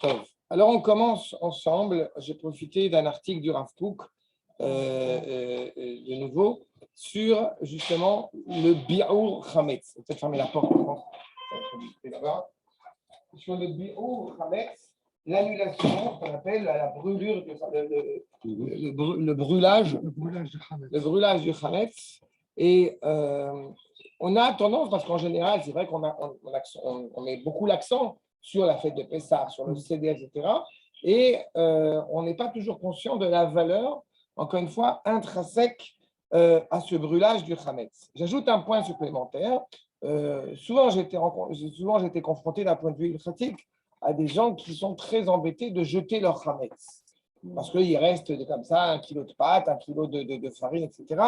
Tov. Alors, on commence ensemble. J'ai profité d'un article du Rav Kook, de nouveau, sur justement le bi'ur chametz. Peut-être fermer la porte. Sur le bi'ur chametz, l'annulation, qu'on appelle la brûlure, le brûlage du chametz. Et on a tendance, parce qu'en général, c'est vrai qu'on met beaucoup l'accent sur la fête de Pessah, sur le Seder, etc. Et on n'est pas toujours conscient de la valeur, encore une fois, intrinsèque à ce brûlage du Hametz. J'ajoute un point supplémentaire. Souvent, j'ai été confronté d'un point de vue pratique à des gens qui sont très embêtés de jeter leur Hametz. Parce qu'il reste comme ça 1 kilo de pâte, 1 kilo de farine, etc.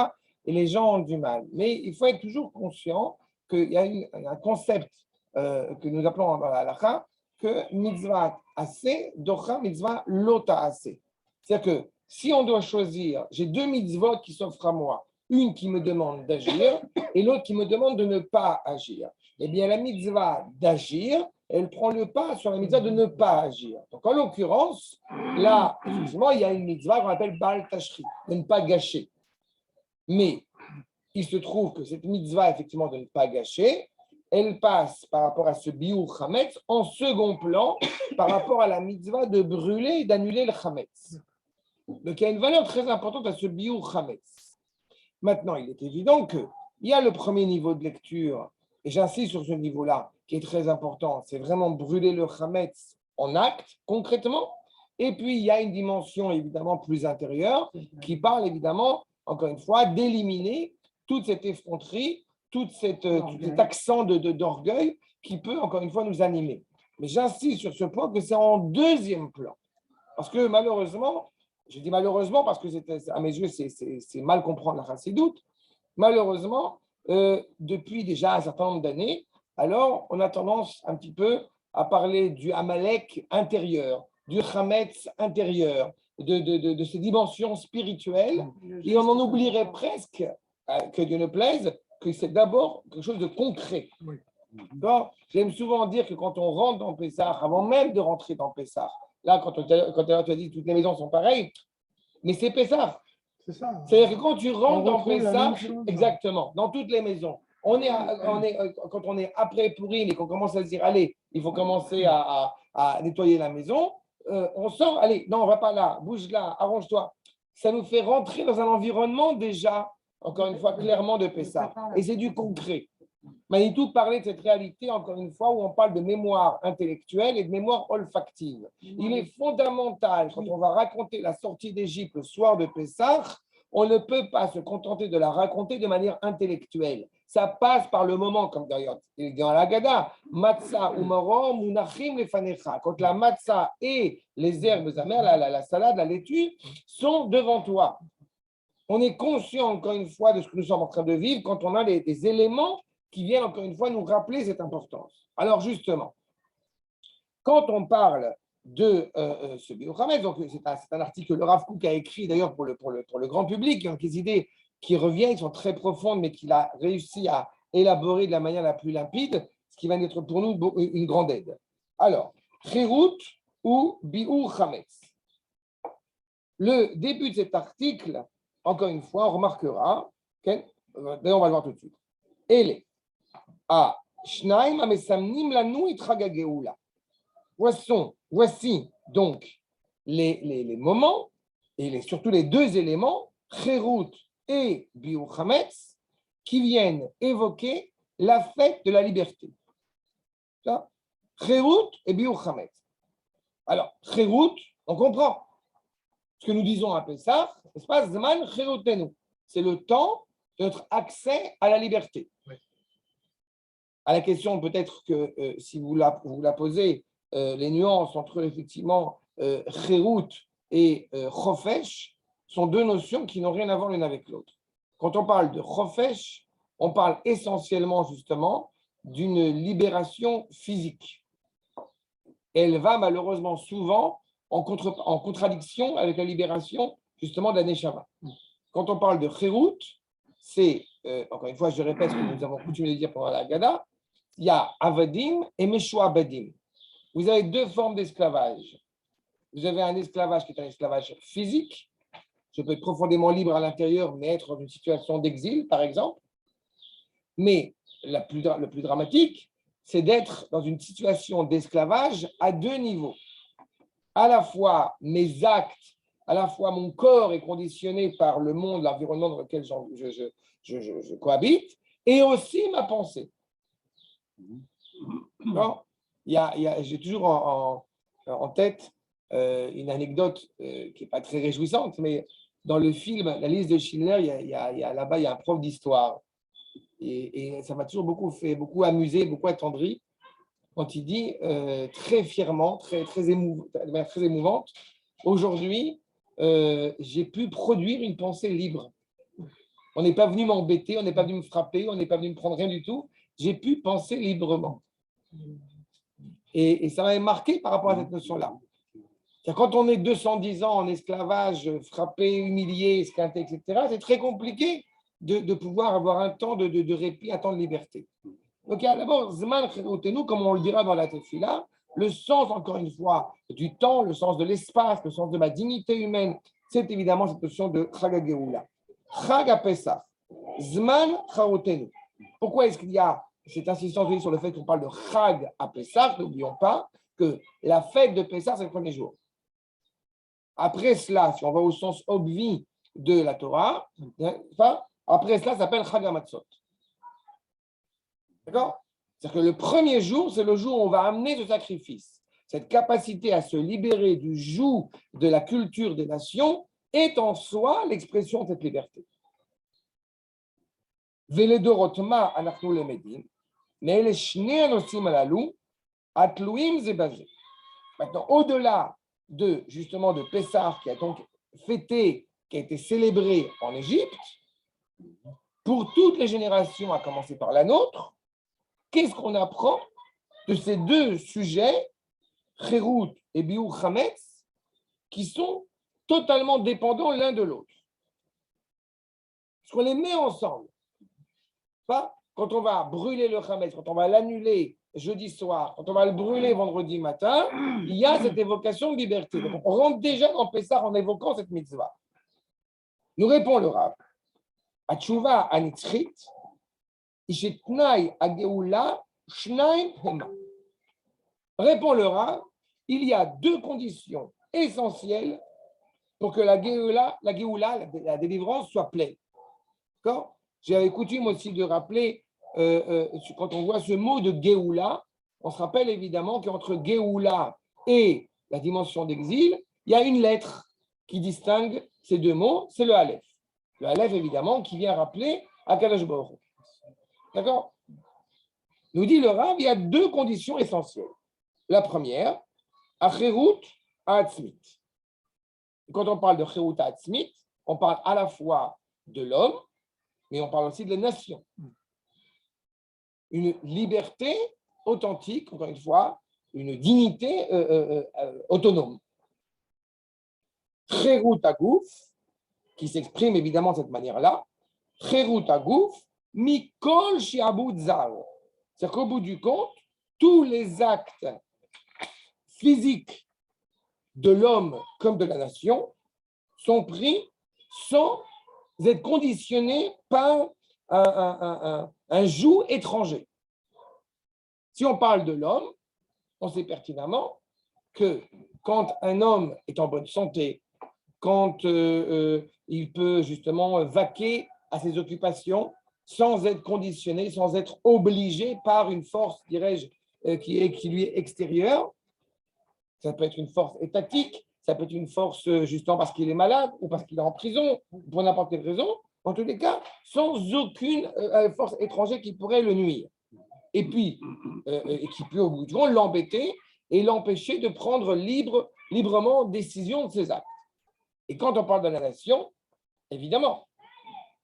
Et les gens ont du mal. Mais il faut être toujours conscient qu'il y a un concept que nous appelons dans la halakha que mitzvah assez, docha mitzvah lota assez. C'est-à-dire que si on doit choisir, j'ai 2 mitzvot qui s'offrent à moi, une qui me demande d'agir et l'autre qui me demande de ne pas agir. Eh bien, la mitzvah d'agir, elle prend le pas sur la mitzvah de ne pas agir. Donc, en l'occurrence, là, effectivement, il y a une mitzvah qu'on appelle Baal Tashri, de ne pas gâcher. Mais il se trouve que cette mitzvah, effectivement, de ne pas gâcher, elle passe par rapport à ce bi'ur chametz en second plan par rapport à la mitzvah de brûler et d'annuler le chametz. Donc, il y a une valeur très importante à ce bi'ur chametz. Maintenant, il est évident qu'il y a le premier niveau de lecture, et j'insiste sur ce niveau-là, qui est très important, c'est vraiment brûler le chametz en acte, concrètement. Et puis, il y a une dimension évidemment plus intérieure qui parle évidemment, encore une fois, d'éliminer toute cette effronterie, tout cet accent d'orgueil qui peut, encore une fois, nous animer. Mais j'insiste sur ce point que c'est en deuxième plan. Parce que malheureusement, je dis malheureusement parce que à mes yeux, c'est mal comprendre la chassidoute. Malheureusement, depuis déjà un certain nombre d'années, alors on a tendance un petit peu à parler du Amalek intérieur, du Chametz intérieur, de ces dimensions spirituelles, et on en oublierait presque, que Dieu ne plaise, que c'est d'abord quelque chose de concret. Oui. J'aime souvent dire que quand on rentre dans Pessah, avant même de rentrer dans Pessah, là, quand tu as dit que toutes les maisons sont pareilles, mais c'est Pessah. C'est ça. C'est-à-dire que quand tu rentres dans Pessah, exactement, dans toutes les maisons, quand on est après Pourim et qu'on commence à se dire, allez, il faut commencer à nettoyer la maison, on sort, allez, non, on ne va pas là, bouge là, arrange-toi. Ça nous fait rentrer dans un environnement déjà, encore une fois, clairement de Pessah. Et c'est du concret. Manitou parlait de cette réalité, encore une fois, où on parle de mémoire intellectuelle et de mémoire olfactive. Il est fondamental, quand on va raconter la sortie d'Égypte le soir de Pessah, on ne peut pas se contenter de la raconter de manière intellectuelle. Ça passe par le moment, comme d'ailleurs il est dans la Haggadah, matzah umarom munachim lefanecha. Quand la matzah et les herbes amères, la salade, la laitue, sont devant toi. On est conscient, encore une fois, de ce que nous sommes en train de vivre quand on a des éléments qui viennent, encore une fois, nous rappeler cette importance. Alors, justement, quand on parle de ce bi'ur chametz, donc c'est un article que le Rav Kook a écrit d'ailleurs pour le grand public, donc des idées qui reviennent, qui sont très profondes, mais qu'il a réussi à élaborer de la manière la plus limpide, ce qui va être pour nous une grande aide. Alors, Chirut ou bi'ur chametz. Le début de cet article, encore une fois, on remarquera, d'ailleurs on va le voir tout de suite, Ele, a Shnaim amesamnim lanu et Chagageula. Voici donc les moments, et surtout les 2 éléments, Chirut et bi'ur chametz, qui viennent évoquer la fête de la liberté. Chirut et bi'ur chametz. Alors, Chirut, on comprend. Ce que nous disons à Pessah, n'est-ce pas, Zman Chirutenu, c'est le temps de notre accès à la liberté. Oui. À la question peut-être que si vous la posez, les nuances entre effectivement Chirut et Chofesh sont 2 notions qui n'ont rien à voir l'une avec l'autre. Quand on parle de Chofesh, on parle essentiellement justement d'une libération physique. Elle va malheureusement souvent en contradiction avec la libération justement de la Neshama. Quand on parle de Chirut, c'est, encore une fois, je répète ce que nous avons coutume de dire pendant la Haggadah, il y a Avadim et Meshuabadim. vous avez deux formes d'esclavage. Vous avez un esclavage qui est un esclavage physique. Je peux être profondément libre à l'intérieur, mais être dans une situation d'exil, par exemple. Mais le plus dramatique, c'est d'être dans une situation d'esclavage à deux niveaux. À la fois mes actes, à la fois mon corps est conditionné par le monde, l'environnement dans lequel je cohabite, et aussi ma pensée. J'ai toujours en tête une anecdote qui n'est pas très réjouissante, mais dans le film La liste de Schindler, là-bas, il y a un prof d'histoire. Et ça m'a toujours beaucoup amusé, beaucoup attendri, quand il dit très fièrement, de manière très émouvante, aujourd'hui, j'ai pu produire une pensée libre. On n'est pas venu m'embêter, on n'est pas venu me frapper, on n'est pas venu me prendre rien du tout. J'ai pu penser librement. Et ça m'avait marqué par rapport à cette notion-là. Quand on est 210 ans en esclavage, frappé, humilié, esquinté, etc., c'est très compliqué de pouvoir avoir un temps de répit, un temps de liberté. Donc, d'abord, Zman Cherutenu, comme on le dira dans la Tefila, le sens, encore une fois, du temps, le sens de l'espace, le sens de ma dignité humaine, c'est évidemment cette notion de Chag HaGeoula. Chag HaPesach, Zman Cherutenu. Pourquoi est-ce qu'il y a cette insistance sur le fait qu'on parle de Chag HaPesach? N'oublions pas que la fête de Pessah, c'est le premier jour. Après cela, si on va au sens obvi de la Torah, après cela, ça s'appelle Chag HaMatzot. D'accord? C'est-à-dire que le premier jour, c'est le jour où on va amener ce sacrifice. Cette capacité à se libérer du joug de la culture des nations est en soi l'expression de cette liberté. Veledorotma anachnu lemedim, mais les shnei anosim alalou, atluim zebazé. Maintenant, au-delà justement de Pessah, qui a donc fêté, qui a été célébré en Égypte, pour toutes les générations, à commencer par la nôtre, qu'est-ce qu'on apprend de ces deux sujets, Cherut et Biur Chametz, qui sont totalement dépendants l'un de l'autre? Parce qu'on les met ensemble. Pas quand on va brûler le Chametz, quand on va l'annuler jeudi soir, quand on va le brûler vendredi matin, il y a cette évocation de liberté. Donc, on rentre déjà dans Pessah en évoquant cette mitzvah. Nous répond le Rav. Atshuva anitzchit, ishetnai ageula, shnaim hema. Répond le Rav, il y a deux conditions essentielles pour que la Géoula, la délivrance, soit pleine. D'accord? J'avais coutume aussi de rappeler, quand on voit ce mot de Géoula, on se rappelle évidemment qu'entre Géoula et la dimension d'exil, il y a une lettre qui distingue ces deux mots, c'est le Aleph. Le Aleph, évidemment, qui vient rappeler Akadosh Baruch Hu. D'accord? Nous dit le Rav, il y a deux conditions essentielles. La première, Acherut Ha'atzmit. Quand on parle de Cherut Ha'atzmit, on parle à la fois de l'homme, mais on parle aussi de la nation. Une liberté authentique, encore une fois, une dignité autonome. Cherut Hagouf, qui s'exprime évidemment de cette manière-là, Cherut Hagouf, Mikol Shi'abud Zar. C'est-à-dire qu'au bout du compte, tous les actes physiques de l'homme comme de la nation sont pris sans être conditionnés par un joug étranger. Si on parle de l'homme, on sait pertinemment que quand un homme est en bonne santé, quand il peut justement vaquer à ses occupations sans être conditionné, sans être obligé par une force, dirais-je, qui lui est extérieure, ça peut être une force étatique, ça peut être une force justement parce qu'il est malade ou parce qu'il est en prison, pour n'importe quelle raison, en tous les cas, sans aucune force étrangère qui pourrait le nuire. Et puis, qui peut au bout du compte l'embêter et l'empêcher de prendre librement décision de ses actes. Et quand on parle de la nation, évidemment,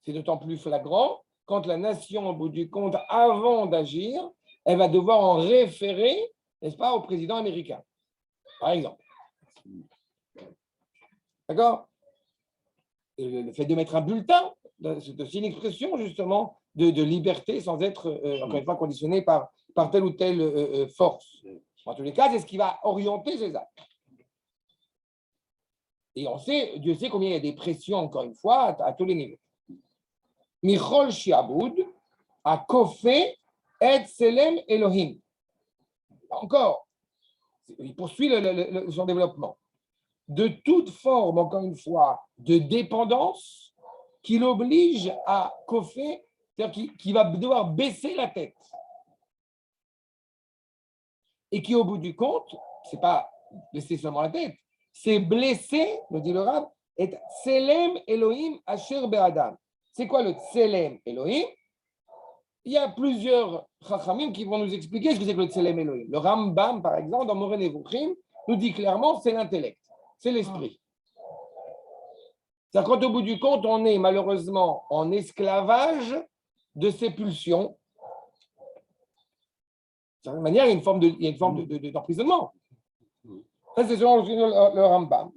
c'est d'autant plus flagrant quand la nation, au bout du compte, avant d'agir, elle va devoir en référer, n'est-ce pas, au président américain, par exemple. D'accord? Le fait de mettre un bulletin, c'est aussi une expression justement de liberté sans être, encore une fois, conditionné par telle ou telle force. En tous les cas, c'est ce qui va orienter ses actes. Et on sait, Dieu sait combien il y a des pressions, encore une fois, à tous les niveaux. Michol Shiaboud a kofé et selem Elohim. Encore, il poursuit son développement. De toute forme, encore une fois, de dépendance qui l'oblige à kofé, c'est-à-dire qui va devoir baisser la tête. Et qui, au bout du compte, ce n'est pas baisser seulement la tête, c'est blesser, me dit le Rav, et Tselem Elohim Asher Be'adam. C'est quoi le Tselem Elohim? Il y a plusieurs Chachamim qui vont nous expliquer ce que c'est que le Tselem Elohim. Le Rambam, par exemple, dans Moreh Nevuchim, nous dit clairement c'est l'intellect, c'est l'esprit. C'est-à-dire qu'au bout du compte, on est malheureusement en esclavage de ces pulsions. De certaine manière, il y a une forme d'emprisonnement. Ça, c'est selon le Rambam.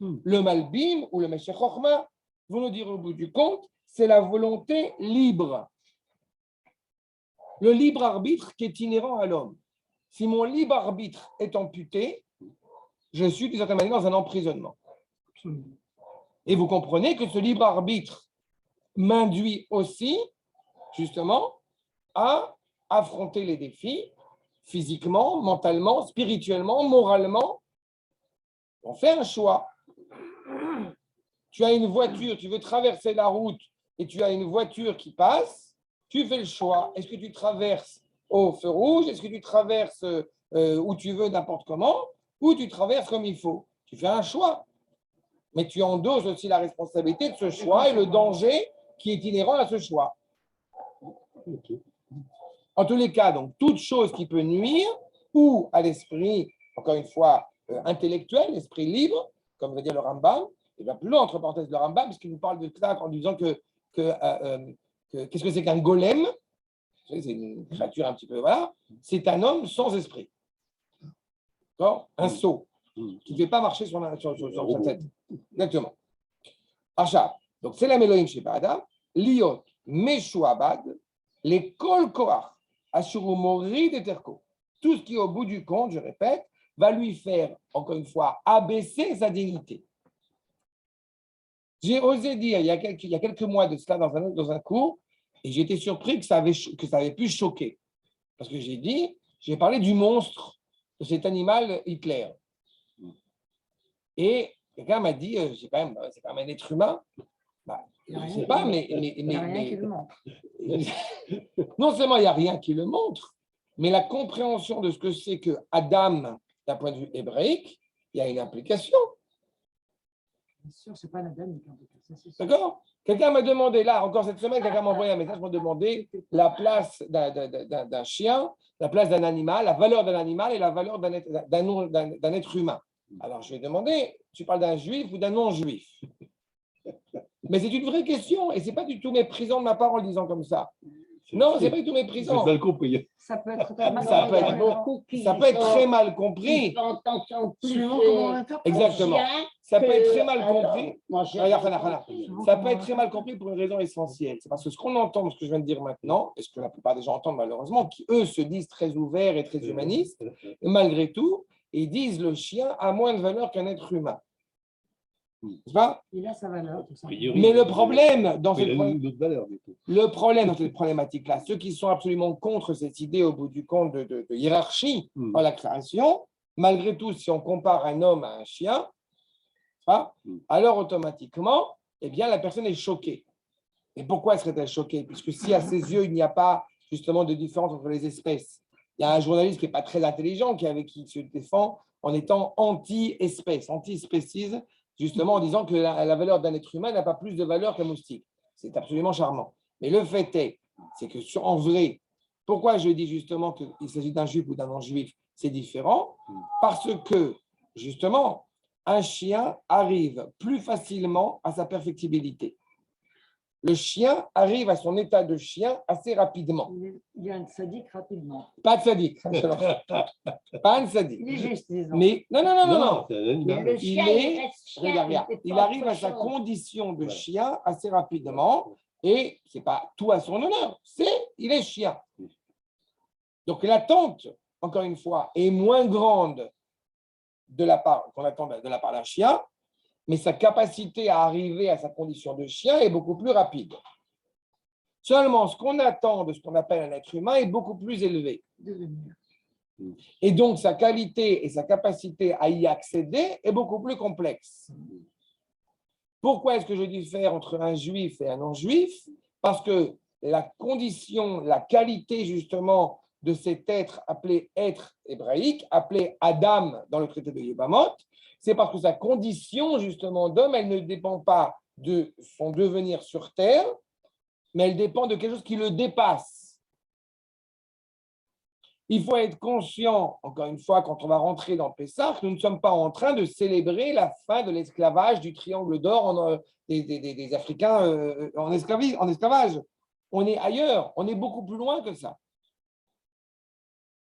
Le Malbim ou le Meshech Chochma vont nous dire au bout du compte, c'est la volonté libre. Le libre arbitre qui est inhérent à l'homme. Si mon libre arbitre est amputé, je suis d'une certaine manière dans un emprisonnement. Et vous comprenez que ce libre arbitre m'induit aussi, justement, à affronter les défis physiquement, mentalement, spirituellement, moralement. On fait un choix. Tu as une voiture, tu veux traverser la route et tu as une voiture qui passe, tu fais le choix. Est-ce que tu traverses au feu rouge? Est-ce que tu traverses où tu veux, n'importe comment? Ou tu traverses comme il faut? Tu fais un choix. Mais tu endosses aussi la responsabilité de ce choix et le danger qui est inhérent à ce choix. En tous les cas, donc, toute chose qui peut nuire ou à l'esprit, encore une fois, intellectuel, l'esprit libre, comme veut dire le Rambam, et bien plus loin, entre parenthèses, le Rambam, parce qu'il nous parle de Tlak en disant que qu'est-ce que c'est qu'un golem? C'est une créature un petit peu, voilà. C'est un homme sans esprit. D'accord? Un sot qui ne fait pas marcher sur sa tête. Exactement. Acha. Donc, c'est la Méloïm chez Adam. Liot, Meshuabad, les Kol Koach, Ashuru Mori de Terko. Tout ce qui, au bout du compte, je répète, va lui faire, encore une fois, abaisser sa dignité. J'ai osé dire, il y a quelques mois de cela, dans un cours, et j'ai été surpris que ça avait pu choquer. Parce que j'ai parlé du monstre de cet animal Hitler. Et quelqu'un m'a dit, c'est quand même un être humain. Bah, je ne sais pas, mais non seulement il n'y a rien qui le montre, mais la compréhension de ce que c'est que Adam, d'un point de vue hébraïque, il y a une implication. Bien sûr, ce n'est pas Adam. D'accord? Quelqu'un m'a demandé, là, encore cette semaine, quelqu'un m'a envoyé un message pour demander la place d'un chien, la place d'un animal, la valeur d'un animal et la valeur d'un être humain. Alors, je lui ai demandé, tu parles d'un juif ou d'un non-juif? Mais c'est une vraie question et ce n'est pas du tout méprisant de ma part en le disant comme ça. Non, ce n'est pas du tout méprisant. Mal compris. Ça peut être très mal compris. Ça peut être très mal compris. Exactement. Ça peut être très mal compris. Ça peut être très mal compris pour une raison essentielle. C'est parce que ce qu'on entend de ce que je viens de dire maintenant, et ce que la plupart des gens entendent malheureusement, qui eux se disent très ouverts et très humanistes, et malgré tout, ils disent le chien a moins de valeur qu'un être humain. C'est pas? Il a sa valeur, tout ça. Mais le problème dans cette cette problématique-là, ceux qui sont absolument contre cette idée au bout du compte de hiérarchie dans la création, malgré tout, si on compare un homme à un chien, alors automatiquement, eh bien, la personne est choquée. Et pourquoi serait-elle choquée? Puisque si à ses yeux, il n'y a pas justement de différence entre les espèces, il y a un journaliste qui n'est pas très intelligent, qui se défend en étant anti-espèce, anti-spécies, justement en disant que la valeur d'un être humain n'a pas plus de valeur qu'un moustique. C'est absolument charmant. Mais le fait c'est que en vrai, pourquoi je dis justement qu'il s'agit d'un juif ou d'un non-juif, c'est différent, parce que justement, un chien arrive plus facilement à sa perfectibilité. Le chien arrive à son état de chien assez rapidement. Il y a un tzaddik rapidement. Pas de tzaddik. Pas un tzaddik. Il est juste, disons. Mais non. Le chien, Il arrive à sa condition de chien assez rapidement et ce n'est pas tout à son honneur. Il est chien. Donc l'attente encore une fois, est moins grande qu'on attend de la part d'un chien, mais sa capacité à arriver à sa condition de chien est beaucoup plus rapide. Seulement, ce qu'on attend de ce qu'on appelle un être humain est beaucoup plus élevé. Et donc, sa qualité et sa capacité à y accéder est beaucoup plus complexe. Pourquoi est-ce que je diffère entre un juif et un non-juif? Parce que la condition, la qualité justement de cet être appelé être hébraïque, appelé Adam dans le traité de Yébamot, c'est parce que sa condition justement d'homme, elle ne dépend pas de son devenir sur terre, mais elle dépend de quelque chose qui le dépasse. Il faut être conscient, encore une fois, quand on va rentrer dans Pessah, que nous ne sommes pas en train de célébrer la fin de l'esclavage du triangle d'or des Africains en esclavage. On est ailleurs, on est beaucoup plus loin que ça.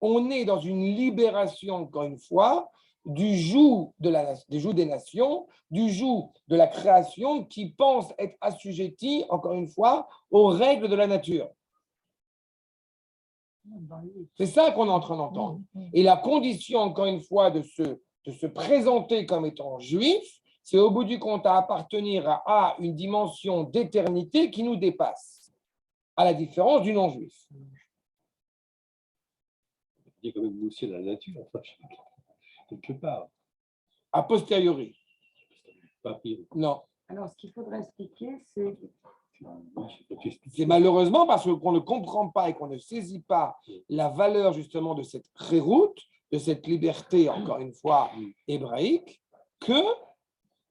On est dans une libération, encore une fois, du joug des nations, du joug de la création qui pense être assujetti, encore une fois, aux règles de la nature. C'est ça qu'on est en train d'entendre. Et la condition, encore une fois, de se présenter comme étant juif, c'est au bout du compte à appartenir à une dimension d'éternité qui nous dépasse, à la différence du non-juif. Il y a quand même aussi la nature, enfin, quelque part. A posteriori. Pas pire. Non. Alors, ce qu'il faudrait expliquer, c'est... C'est malheureusement parce qu'on ne comprend pas et qu'on ne saisit pas la valeur justement de cette réroute, de cette liberté, encore une fois, hébraïque, que,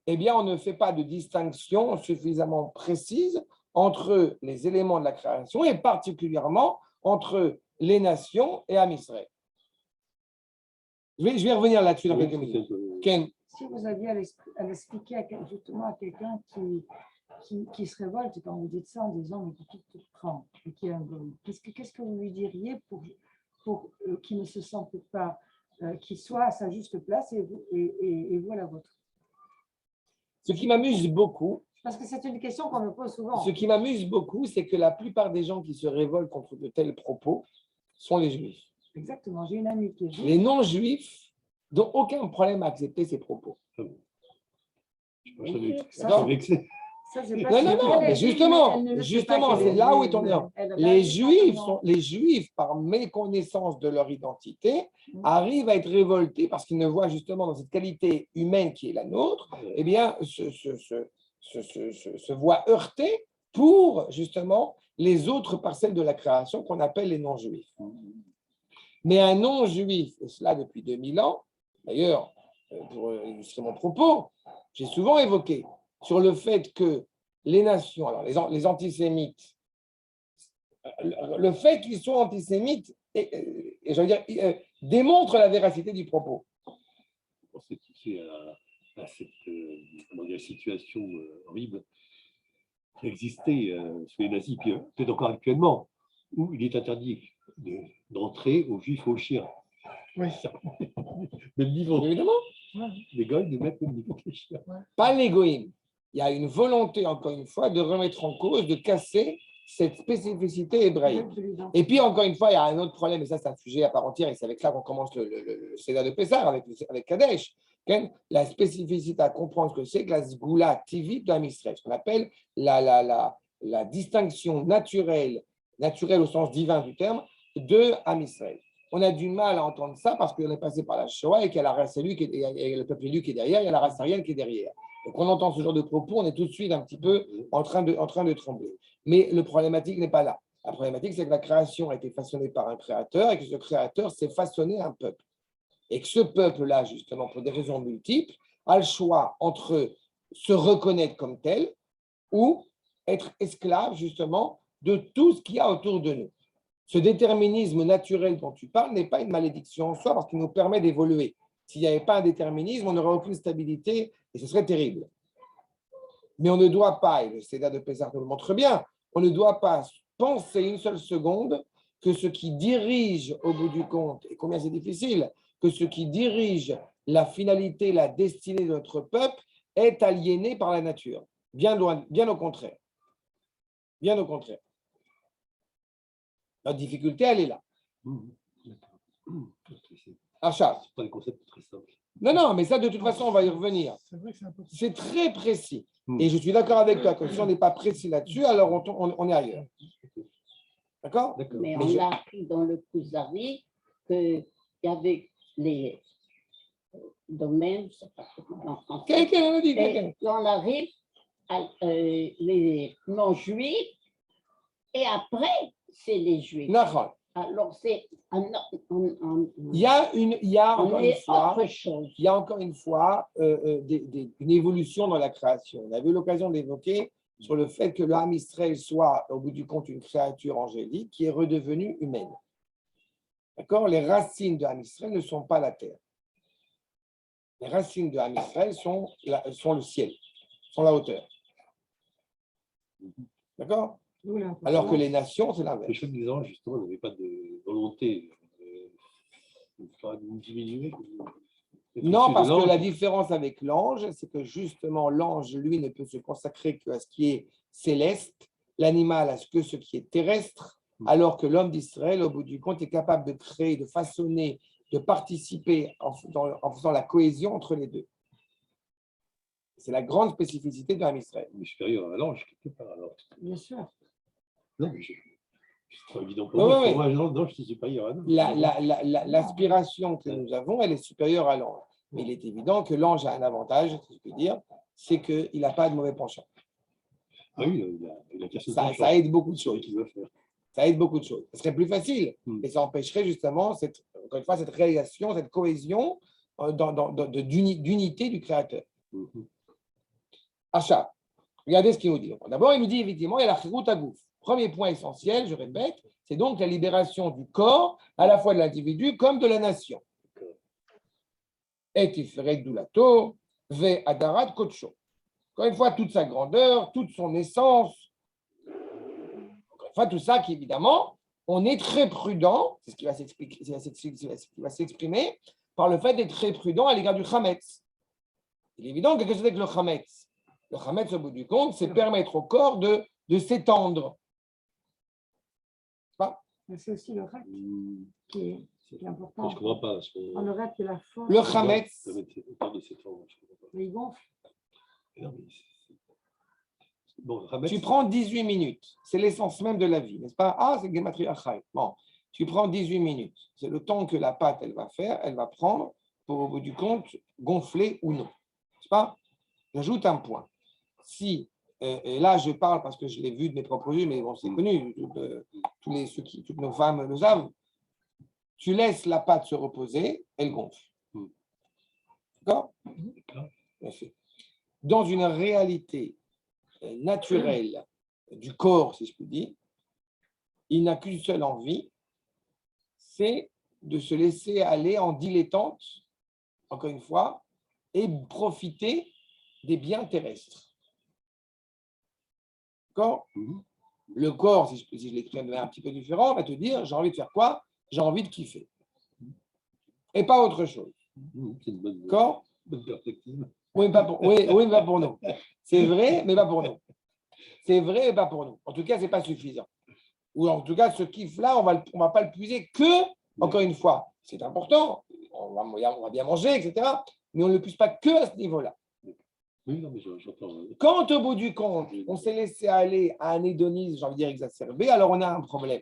eh bien, on ne fait pas de distinction suffisamment précise entre les éléments de la création et particulièrement entre les nations et Am Israël. Je vais revenir là-dessus dans quelques minutes. Ken. Si vous aviez à l'expliquer justement à quelqu'un qui se révolte quand vous dites ça en disant mais qui te prend et qui est un goy, qu'est-ce que vous lui diriez pour qu'il ne se sente pas, qu'il soit à sa juste place et vous à la vôtre? Ce qui m'amuse beaucoup, parce que c'est une question qu'on me pose souvent. Ce qui m'amuse beaucoup, c'est que la plupart des gens qui se révoltent contre de tels propos sont les juifs. Exactement, j'ai une amie qui est juive. Les non-juifs n'ont aucun problème à accepter ces propos. Non, mais justement, c'est là où est on est. Les Juifs, par méconnaissance de leur identité, arrivent à être révoltés parce qu'ils ne voient justement dans cette qualité humaine qui est la nôtre, eh bien, se voient heurtés pour justement les autres parcelles de la création qu'on appelle les non-juifs. Mais un non-juif, et cela depuis 2000 ans, d'ailleurs, pour illustrer mon propos, j'ai souvent évoqué sur le fait que les nations, alors les antisémites, le fait qu'ils soient antisémites, démontre la véracité du propos. C'est à cette situation horrible qui existait sous les nazis, puis peut-être encore actuellement, où il est interdit d'entrer aux juifs, aux chiens. Oui. Même niveau. Évidemment. Les goïs de mettre le niveau des chiens. Pas les goïs. Il y a une volonté, encore une fois, de remettre en cause, de casser cette spécificité hébraïque. Et puis, encore une fois, il y a un autre problème, et ça, c'est un sujet à part entière, et c'est avec ça qu'on commence le Seder de Pessah, avec Kadesh. La spécificité à comprendre ce que c'est que la Sgoula Tivit d'Am Israël, ce qu'on appelle la distinction naturelle au sens divin du terme, de Am Israël. On a du mal à entendre ça parce qu'on est passé par la Shoah et qu'il y a la race élue, et le peuple élu qui est derrière, il y a la race aryenne qui est derrière. Donc, on entend ce genre de propos, on est tout de suite un petit peu en train de trembler. Mais le problématique n'est pas là. La problématique, c'est que la création a été façonnée par un créateur et que ce créateur s'est façonné un peuple. Et que ce peuple-là, justement, pour des raisons multiples, a le choix entre se reconnaître comme tel ou être esclave, justement, de tout ce qu'il y a autour de nous. Ce déterminisme naturel dont tu parles n'est pas une malédiction en soi parce qu'il nous permet d'évoluer. S'il n'y avait pas un déterminisme, on n'aurait aucune stabilité et ce serait terrible. Mais on ne doit pas, et le Seder de Pessah nous le montre bien, on ne doit pas penser une seule seconde que ce qui dirige au bout du compte, et combien c'est difficile, que ce qui dirige la finalité, la destinée de notre peuple est aliéné par la nature. Bien au contraire. Bien au contraire. La difficulté, elle est là. Achat. C'est pas un concept très simple. Non, mais ça, de toute façon, on va y revenir. C'est vrai que c'est important. C'est très précis. Mm. Et je suis d'accord avec toi que si on n'est pas précis là-dessus, alors on est ailleurs. D'accord? D'accord. Mais Mais on je- a appris dans le Kuzari qu'il y avait les domaines, je sais pas comment en français, Quelqu'un l'a dit, quelqu'un. et on arrive à les non-juifs, et après, c'est les juifs. Nahon. Alors, c'est Il y a on encore une est fois, autre chose. il y a encore une fois une évolution dans la création. On avait eu l'occasion d'évoquer sur le fait que l'âme Israël soit, au bout du compte, une créature angélique qui est redevenue humaine. D'accord? Les racines de l'âme Israël ne sont pas la terre. Les racines de l'âme Israël sont le ciel, sont la hauteur. D'accord? D'où l'importance. Alors que les nations, c'est Les l'inverse. chefs des anges, justement, n'avaient pas de volonté de diminuer. Non, parce que l'ange. la différence avec l'ange, c'est que justement, l'ange, lui, ne peut se consacrer qu'à ce qui est céleste, l'animal à ce qui est terrestre, alors que l'homme d'Israël, au bout du compte, est capable de créer, de façonner, de participer en faisant la cohésion entre les deux. C'est la grande spécificité de l'homme d'Israël. Il est supérieur à l'ange, quelque part. Alors. Bien sûr. Non, mais c'est pas évident pour Oui, moi. oui, Pour moi, l'ange, c'est supérieur à l'ange. L'aspiration que nous avons, elle est supérieure à l'ange. Mais il est évident que l'ange a un avantage, si je puis dire, c'est qu'il n'a pas de mauvais penchant. Ah oui, il a cassé le Ça penchant. aide beaucoup de C'est choses. ce qu'il veut faire. Ça aide beaucoup de choses. Ce serait plus facile, Mm. et ça empêcherait justement, encore une fois, cette réalisation, cette cohésion d'unité du Créateur. Mhm. Achat. Regardez ce qu'il nous dit. D'abord, il nous dit effectivement, il y a la chirout agouf. Premier point essentiel, je répète, c'est donc la libération du corps, à la fois de l'individu comme de la nation. Et tiferet doulato, ve adarat kocho. Encore une fois, toute sa grandeur, toute son essence. Encore une fois, tout ça qui, évidemment, on est très prudent, c'est ce qui va s'expliquer, c'est ce qui va s'exprimer par le fait d'être très prudent à l'égard du chametz. Il est évident que qu'est-ce que c'est que le chametz? Le chametz, au bout du compte, c'est permettre au corps de s'étendre. Mais c'est aussi le rep qui est important. Je ne comprends pas. Parce que, Le rep, c'est la force. Le chametz, Ça va être autant de cette forme, je comprends pas. Mais il gonfle. Non, mais bon, le Hametz, tu prends 18 minutes. C'est l'essence même de la vie, n'est-ce pas? Ah, c'est Gematria Achai. Bon, tu prends 18 minutes. C'est le temps que la pâte, elle va prendre pour, au bout du compte, gonfler ou non. N'est-ce pas? J'ajoute un point. Si, et là, je parle parce que je l'ai vu de mes propres yeux, mais bon, c'est connu, toutes nos femmes le savent. Tu laisses la pâte se reposer, elle gonfle. D'accord? Merci. Dans une réalité naturelle du corps, si je puis dire, il n'a qu'une seule envie, c'est de se laisser aller en dilettante, encore une fois, et profiter des biens terrestres. D'accord? Le corps, si je l'exprime de manière un petit peu différente, va te dire, j'ai envie de faire quoi? J'ai envie de kiffer. Et pas autre chose. c'est une D'accord? bonne perspective. Oui, mais pas pour nous. C'est vrai, mais pas pour nous. C'est vrai, mais pas pour nous. En tout cas, ce n'est pas suffisant. Ou en tout cas, ce kiff-là, on va pas le puiser que, encore une fois, c'est important, on va bien manger, etc. Mais on ne le puise pas que à ce niveau-là. Oui, non, mais j'entends. Quand au bout du compte, on s'est laissé aller à un hédonisme, j'ai envie de dire exacerbé, alors on a un problème.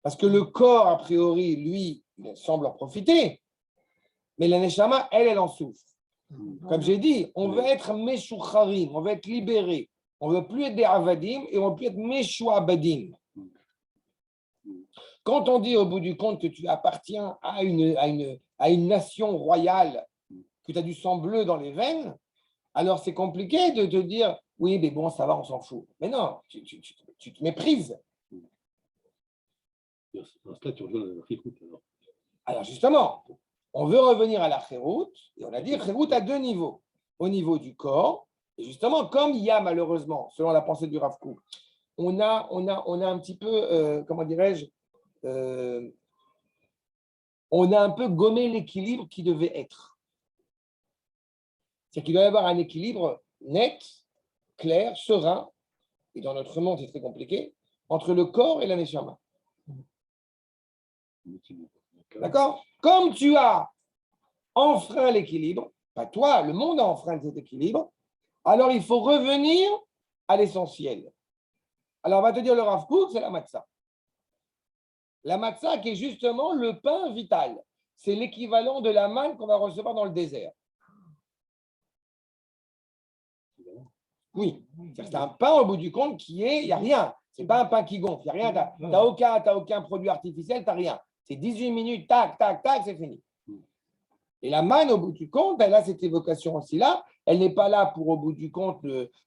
Parce que le corps, a priori, lui, il semble en profiter, mais la neshama, elle en souffre. Comme j'ai dit, on veut être meshucharim, on veut être libéré. On ne veut plus être des avadim et on ne veut plus être meshuabadim. Quand on dit au bout du compte que tu appartiens à une nation royale, que tu as du sang bleu dans les veines, alors c'est compliqué de te dire oui, mais bon, ça va, on s'en fout. Mais non, tu te méprises. Dans ce cas, tu rejoins la Chirout, alors. Alors justement, on veut revenir à la Chirout, et on a dit Chirout à deux niveaux. Au niveau du corps, et justement, comme il y a malheureusement, selon la pensée du Rav Kook, on a un petit peu, comment dirais-je, on a un peu gommé l'équilibre qui devait être. C'est qu'il doit y avoir un équilibre net, clair, serein, et dans notre monde, c'est très compliqué, entre le corps et la neshama. D'accord? Comme tu as enfreint l'équilibre, pas toi, le monde a enfreint cet équilibre, alors il faut revenir à l'essentiel. Alors on va te dire le Rav Kook, c'est la matzah. La matzah qui est justement le pain vital. C'est l'équivalent de la manne qu'on va recevoir dans le désert. Oui, c'est un pain au bout du compte qui est, il n'y a rien. Ce n'est pas un pain qui gonfle, il n'y a rien. Tu n'as aucun produit artificiel, tu n'as rien. C'est 18 minutes, tac, tac, tac, c'est fini. Et la manne, au bout du compte, elle a cette évocation aussi là. Elle n'est pas là pour, au bout du compte,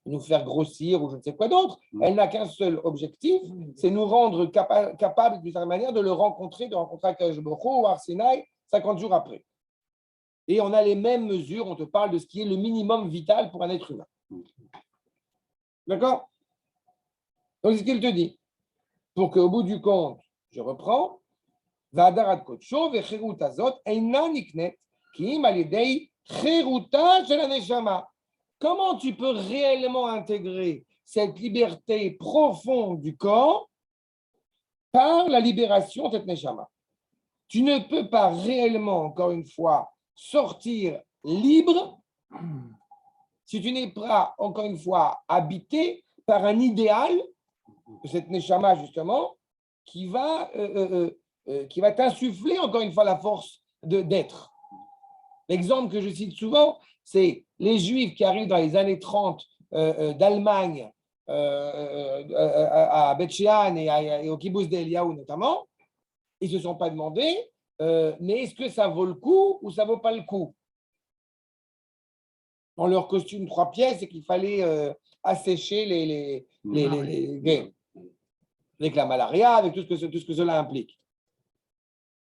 nous faire grossir ou je ne sais quoi d'autre. Elle n'a qu'un seul objectif, c'est nous rendre capables, d'une certaine manière, de le rencontrer, de rencontrer Akadosh Baruch Hu ou Arsinaï 50 jours après. Et on a les mêmes mesures, on te parle de ce qui est le minimum vital pour un être humain. D'accord? Donc, c'est ce qu'il te dit. Pour qu'au bout du compte, je reprends, Vadarat Kotsho, Vechirut Azot, Eina Niknet, Kim Alidei, Chiruta Shel Haneshama. Comment tu peux réellement intégrer cette liberté profonde du corps par la libération de cette Neshama? Tu ne peux pas réellement, encore une fois, sortir libre si tu n'es pas, encore une fois, habité par un idéal de cette Neshama, justement, qui va t'insuffler, encore une fois, la force d'être. L'exemple que je cite souvent, c'est les Juifs qui arrivent dans les années 30 d'Allemagne, à Beth Shean et au Kibbutz d'Eliaou notamment. Ils ne se sont pas demandé, mais est-ce que ça vaut le coup ou ça ne vaut pas le coup? Dans leur costume 3 pièces, c'est qu'il fallait assécher les gays, avec la malaria, avec tout ce que cela implique.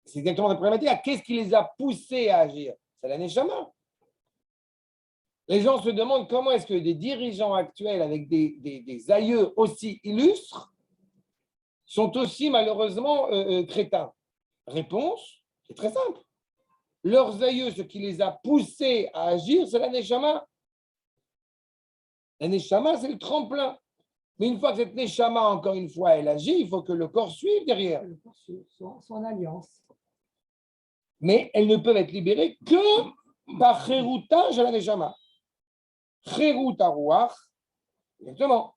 C'est exactement la problématique. Qu'est-ce qui les a poussés à agir? C'est la Neshama. Les gens se demandent comment est-ce que des dirigeants actuels avec des aïeux aussi illustres sont aussi malheureusement crétins. Réponse, c'est très simple. Leurs aïeux, ce qui les a poussés à agir, c'est la Neshama. La Neshama, c'est le tremplin. Mais une fois que cette Neshama, encore une fois, elle agit, il faut que le corps suive derrière. Le corps suive son alliance. Mais elles ne peuvent être libérées que par Cheruta Shel Haneshama. Cherut Haruach, exactement.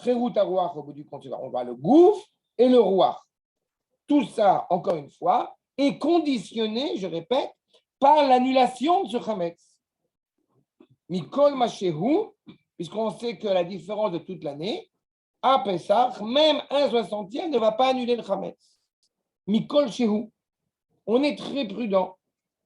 Cherut Haruach, au bout du compte, on voit le gouffre et le Ruach. Tout ça, encore une fois, est conditionné, je répète, par l'annulation de ce Chametz. Mikol Mashehu, puisqu'on sait que la différence de toute l'année, à Pessah, même 1/60 ne va pas annuler le Chametz. Mikol Shehu. On est très prudent.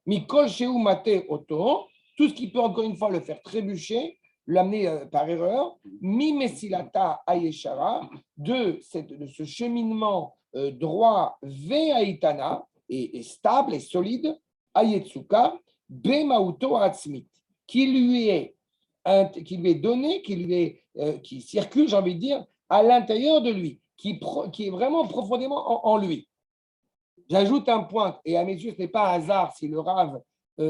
Mikol Shehu Mate Oto, tout ce qui peut encore une fois le faire trébucher, l'amener par erreur, Mi Mesilata Ayeshara, de ce cheminement droit Ve'aitana, et stable et solide, Ayetsuka, Bemauto Atzmit, qui lui est donné, qui circule, j'ai envie de dire, à l'intérieur de lui, qui est vraiment profondément en lui. J'ajoute un point, et à mes yeux, ce n'est pas un hasard si le Rav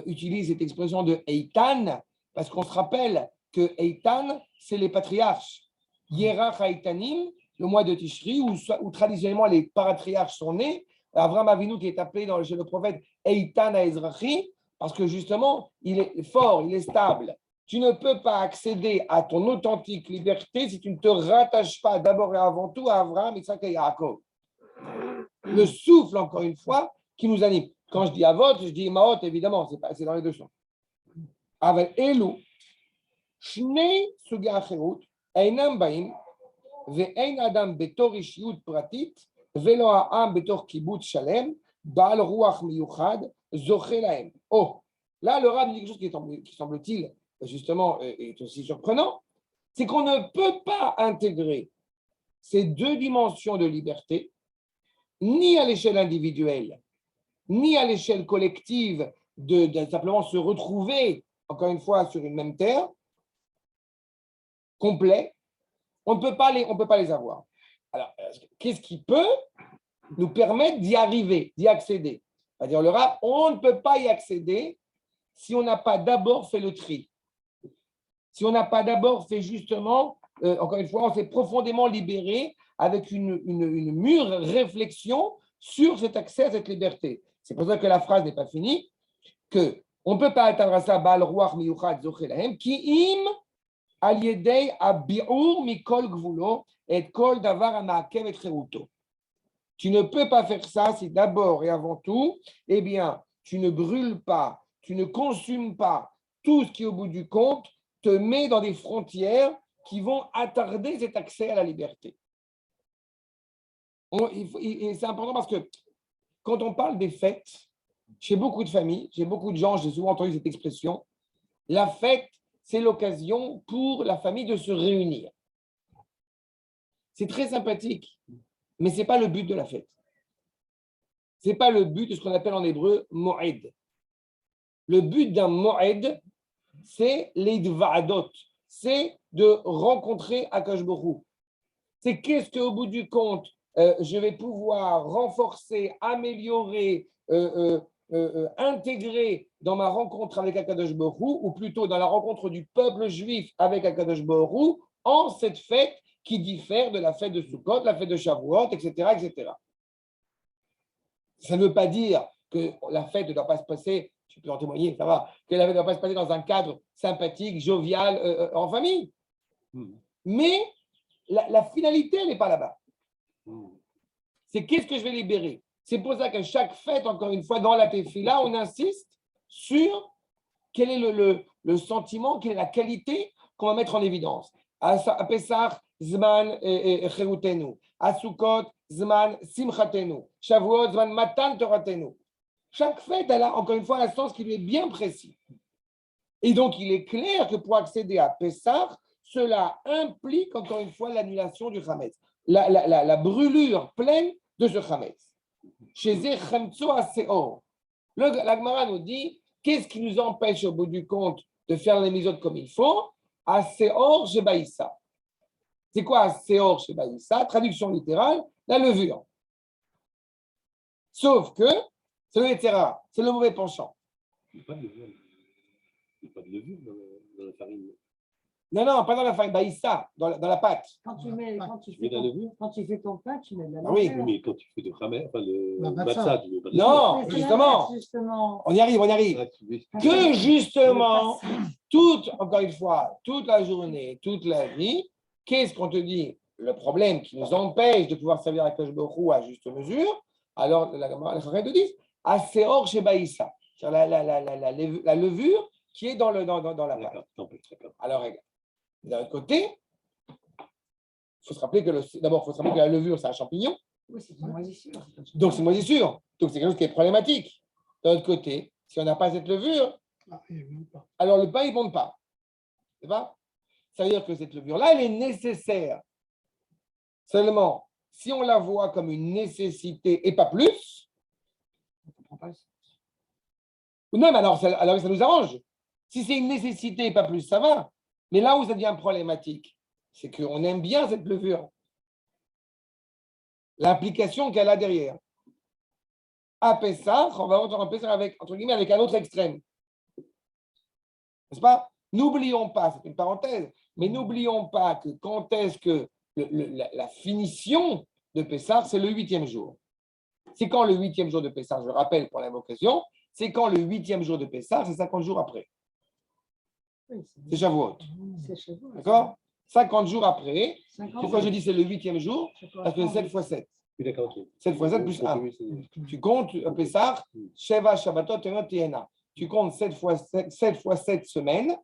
utilise cette expression de Eitan, parce qu'on se rappelle que Eitan, c'est les patriarches. Yerach Eitanim, le mois de Tishri, où traditionnellement les patriarches sont nés. Avraham Avinu qui est appelé chez le prophète Eitan à Ezrachi, parce que justement, il est fort, il est stable. Tu ne peux pas accéder à ton authentique liberté si tu ne te rattaches pas d'abord et avant tout à Avraham, Isaac et Yaakov. Le souffle, encore une fois, qui nous anime. Quand je dis Avot, je dis Maot, évidemment, c'est dans les deux sens. Avec Elou, Shnei Sugi Acherut, Einam Baim, Ve'ein Adam Betor Ishiyut Pratit, Ve'lo Ha'am Betor Kibbutz Shalem, Baal Ruach Miyuchad, Zoche Lahem. Oh, là, le Rav dit quelque chose qui semble-t-il, justement, est aussi surprenant, c'est qu'on ne peut pas intégrer ces deux dimensions de liberté, ni à l'échelle individuelle, ni à l'échelle collective, de simplement se retrouver, encore une fois, sur une même terre, complet, on ne peut pas les avoir. Alors, qu'est-ce qui peut nous permettre d'y arriver, d'y accéder? C'est-à-dire, le Rav, on ne peut pas y accéder si on n'a pas d'abord fait le tri. Si on n'a pas d'abord fait justement, encore une fois, on s'est profondément libéré avec une mûre réflexion sur cet accès à cette liberté. C'est pour ça que la phrase n'est pas finie, qu'on ne peut pas atteindre à ça, Baal Ruach Miyuchad Zochelahem, ki im al yedei abi'ur mikol gvulo et kol davar ama'akev et cheruto. Tu ne peux pas faire ça si d'abord et avant tout, eh bien, tu ne brûles pas, tu ne consumes pas tout ce qui, au bout du compte, te met dans des frontières qui vont attarder cet accès à la liberté. Et c'est important parce que quand on parle des fêtes, chez beaucoup de familles, chez beaucoup de gens, j'ai souvent entendu cette expression, la fête, c'est l'occasion pour la famille de se réunir. C'est très sympathique, mais ce n'est pas le but de la fête. Ce n'est pas le but de ce qu'on appelle en hébreu mo'ed. Le but d'un mo'ed, c'est l'idva'adot, c'est de rencontrer Akash Borou. C'est qu'est-ce qu'au bout du compte, je vais pouvoir renforcer, améliorer, intégrer dans ma rencontre avec Akadosh Borou, ou plutôt dans la rencontre du peuple juif avec Akadosh Borou, en cette fête qui diffère de la fête de Sukkot, la fête de Shavuot, etc., etc. Ça ne veut pas dire que la fête ne doit pas se passer, tu peux en témoigner, ça va, que la fête ne doit pas se passer dans un cadre sympathique, jovial, en famille. Mais la finalité, elle n'est pas là-bas. C'est qu'est-ce que je vais libérer. C'est pour ça qu'à chaque fête, encore une fois, dans la Tefila, on insiste sur quel est le sentiment, quelle est la qualité qu'on va mettre en évidence. À Pessah, Zman Cherutenu. À Sukkot, Zman Simchatenu. Shavuot, Zman Matan Toratenu. Chaque fête, elle a encore une fois un sens qui lui est bien précis. Et donc, il est clair que pour accéder à Pessah, cela implique encore une fois l'annulation du Chametz. La brûlure pleine de ce Chametz. Chez Echemtso Aseor. La Gemara nous dit qu'est-ce qui nous empêche au bout du compte de faire les misotes comme il faut? Aseor Shebaïssa. C'est quoi Aseor Shebaïssa? Traduction littérale, la levure. Sauf que c'est le Yetzera, c'est le mauvais penchant. Il n'y a pas de levure. Il n'y a pas de levure dans la farine. Non, pas dans la farine, baïssa, dans la pâte. Quand tu fais ton pain, tu mets de la Ah oui. levure. Mais quand tu fais de Khamer, enfin La le matzah. matzah, tu mets pas de Non, levure. Mais c'est justement. l'inverse, justement. On y arrive. Que justement, encore une fois, toute la journée, toute la vie, qu'est-ce qu'on te dit? Le problème qui nous empêche de pouvoir servir à Kadosh Baruch Hu à juste mesure, alors la Chachamim te dit, Aseor Shebaïssa, c'est-à-dire la levure qui est dans la pâte. Alors, regarde. D'un autre côté, il faut se rappeler que la levure, c'est un champignon. Oui, c'est une moisissure. Donc, c'est une moisissure. Donc, c'est quelque chose qui est problématique. D'un autre côté, si on n'a pas cette levure, alors le pain, il ne monte pas. C'est pas? Ça veut dire que cette levure-là, elle est nécessaire. Seulement, si on la voit comme une nécessité et pas plus, on ne comprend pas. Non, mais alors ça nous arrange. Si c'est une nécessité et pas plus, ça va. Mais là où ça devient problématique, c'est qu'on aime bien cette levure. L'implication qu'elle a derrière. À Pessah, on va rentrer en Pessah avec un autre extrême. N'est-ce pas? N'oublions pas, c'est une parenthèse, mais n'oublions pas que quand est-ce que la finition de Pessah, c'est le 8e jour. C'est quand le 8e jour de Pessah, je rappelle pour l'invocation, c'est quand le 8e jour de Pessah, c'est 50 jours après. C'est Shavuot. D'accord? 50 jours après. Pourquoi je dis c'est le 8e jour? Parce que c'est 7 x 7. 7 x 7 plus 1. Tu comptes Pessah, Sheva, Shabbatot, Tenot, Tiena. Tu comptes 7 x 7 semaines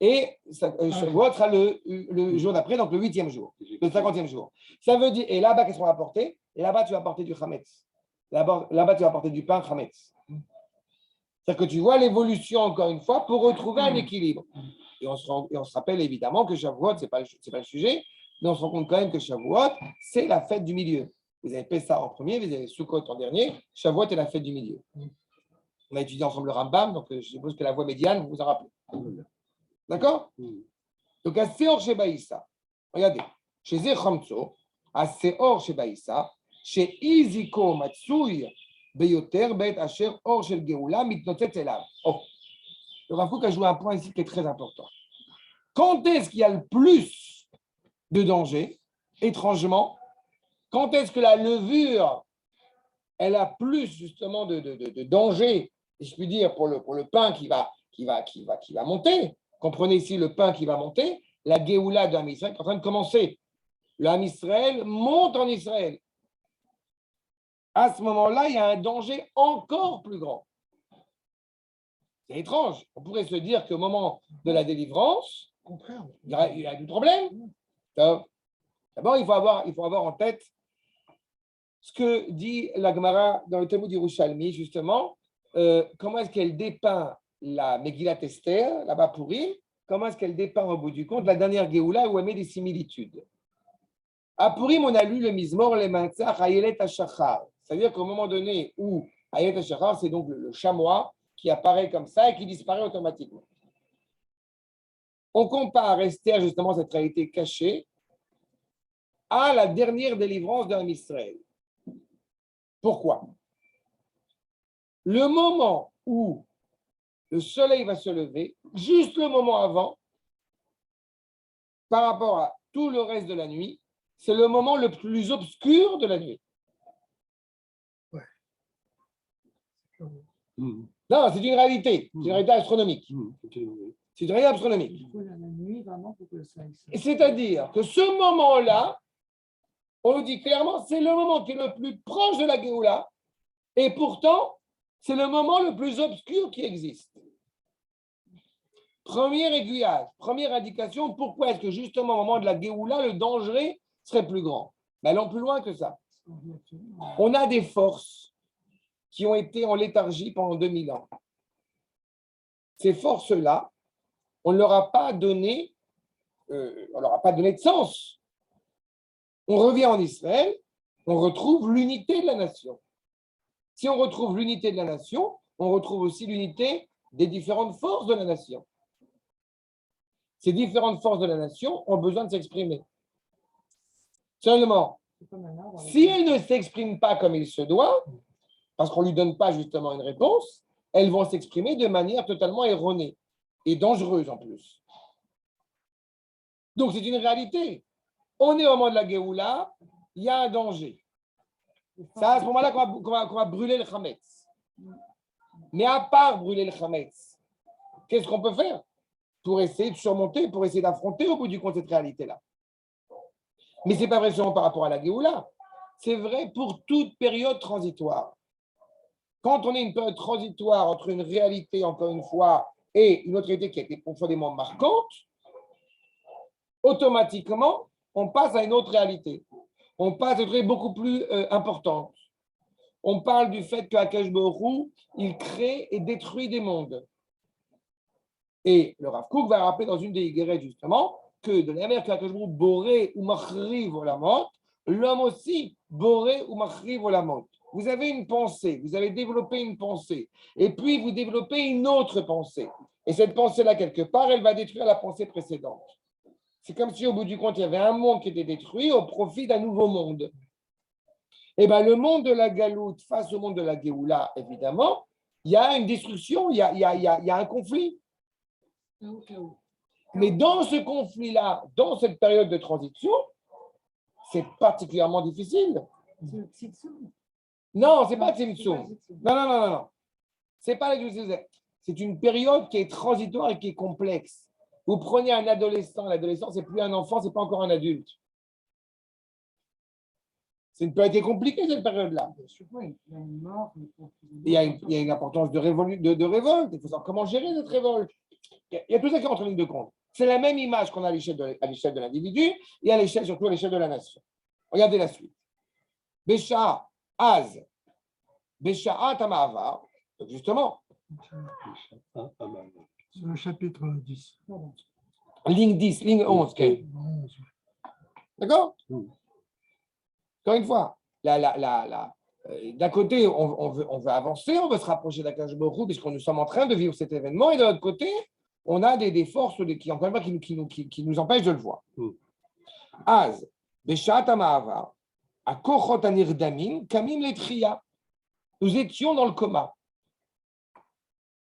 et Shavuot sera le jour d'après, donc le 8e jour, le 50e jour. Ça veut dire, et là-bas, qu'est-ce qu'on va apporter? Et là-bas, tu vas apporter du Chametz. Là-bas, tu vas apporter du pain Chametz. C'est-à-dire que tu vois l'évolution, encore une fois, pour retrouver un équilibre. Et on se rappelle évidemment que Shavuot, ce n'est pas le sujet, mais on se rend compte quand même que Shavuot, c'est la fête du milieu. Vous avez Pessah en premier, vous avez Sukkot en dernier. Shavuot est la fête du milieu. On a étudié ensemble le Rambam, donc je suppose que la voie médiane, vous vous en rappelez. D'accord? Donc, à Seor Shebaïssa, regardez, chez Zechamtso, à Seor Shebaïssa, chez Iziko Matsui, Beyoter, Bet, Asher, Or, Shel Geoula, Mitnotet, Elav. Oh, le Rav Kook a joué un point ici qui est très important. Quand est-ce qu'il y a le plus de danger, étrangement? Quand est-ce que la levure elle a plus justement de danger, si je puis dire, pour le pain qui va monter. Comprenez ici le pain qui va monter. La Géoula de Ham Israël est en train de commencer. Le Ham Israël monte en Israël. À ce moment-là, il y a un danger encore plus grand. C'est étrange. On pourrait se dire qu'au moment de la délivrance, il y a du problème. D'abord, il faut avoir en tête ce que dit la Gemara dans le Talmud Yerushalmi, justement, comment est-ce qu'elle dépeint la Megillat Esther, là-bas pour Purim, comment est-ce qu'elle dépeint au bout du compte la dernière Géoula où elle met des similitudes. À Purim, on a lu le Mizmor, le Mantzach, Ayelet HaShachar. C'est-à-dire qu'au moment donné où Ayelet HaShachar, c'est donc le chamois qui apparaît comme ça et qui disparaît automatiquement. On compare Esther, justement, cette réalité cachée, à la dernière délivrance d'un Israël. Pourquoi? Le moment où le soleil va se lever, juste le moment avant, par rapport à tout le reste de la nuit, c'est le moment le plus obscur de la nuit. Non, c'est une réalité. C'est une réalité astronomique. C'est une réalité astronomique. C'est-à-dire que ce moment-là, on nous dit clairement, c'est le moment qui est le plus proche de la Géoula, et pourtant, c'est le moment le plus obscur qui existe. Premier aiguillage, première indication, pourquoi est-ce que justement au moment de la Géoula, le danger serait plus grand? Mais allons plus loin que ça. On a des forces qui ont été en léthargie pendant 2000 ans. Ces forces-là, on ne leur a pas donné de sens. On revient en Israël, on retrouve l'unité de la nation. Si on retrouve l'unité de la nation, on retrouve aussi l'unité des différentes forces de la nation. Ces différentes forces de la nation ont besoin de s'exprimer. Seulement, si elles ne s'expriment pas comme il se doit, parce qu'on ne lui donne pas justement une réponse, elles vont s'exprimer de manière totalement erronée et dangereuse en plus. Donc, c'est une réalité. On est au moment de la Géoula, il y a un danger. C'est à ce moment-là qu'on va brûler le Chametz. Mais à part brûler le Chametz, qu'est-ce qu'on peut faire pour essayer de surmonter, pour essayer d'affronter au bout du compte cette réalité-là? Mais ce n'est pas vrai seulement par rapport à la Géoula. C'est vrai pour toute période transitoire. Quand on est une période transitoire entre une réalité, encore une fois, et une autre réalité qui a été profondément marquante, automatiquement, on passe à une autre réalité. On passe à une réalité beaucoup plus importante. On parle du fait qu'Akash Baruch Hu, il crée et détruit des mondes. Et le Rav Kook va rappeler dans une des Igeret, justement, que de la manière qu'Akash Baruch Hu, Boré ou Machriv Olamot, l'homme aussi, Boré ou Machriv Olamot. Vous avez une pensée, vous avez développé une pensée, et puis vous développez une autre pensée. Et cette pensée-là, quelque part, elle va détruire la pensée précédente. C'est comme si, au bout du compte, il y avait un monde qui était détruit au profit d'un nouveau monde. Eh bien, le monde de la Galoute face au monde de la Géoula, évidemment, il y a une destruction, il y a un conflit. Mais dans ce conflit-là, dans cette période de transition, c'est particulièrement difficile. Non, ce n'est pas Tzimtzum. Non. C'est pas c'est une période qui est transitoire et qui est complexe. Vous prenez un adolescent, l'adolescent, ce n'est plus un enfant, ce n'est pas encore un adulte. C'est une période qui est compliquée, cette période-là. Il y a une importance de révolte. Il faut savoir comment gérer cette révolte. Il y a tout ça qui rentre en ligne de compte. C'est la même image qu'on a à l'échelle de l'individu et à l'échelle, surtout à l'échelle de la nation. Regardez la suite. Bécha, Az, Bécha, Tamava. Justement. C'est le chapitre 10. Ligne 10, ligne 11. D'accord? Encore une fois, d'un côté, on veut avancer, on veut se rapprocher d'Akadosh Baruch Hu, puisque nous sommes en train de vivre cet événement, et de l'autre côté, on a des forces qui, encore une fois, qui nous empêchent de le voir. Az, Beshat Amahava, à Kochot Anirdamin, Kamim Letria. Nous étions dans le coma.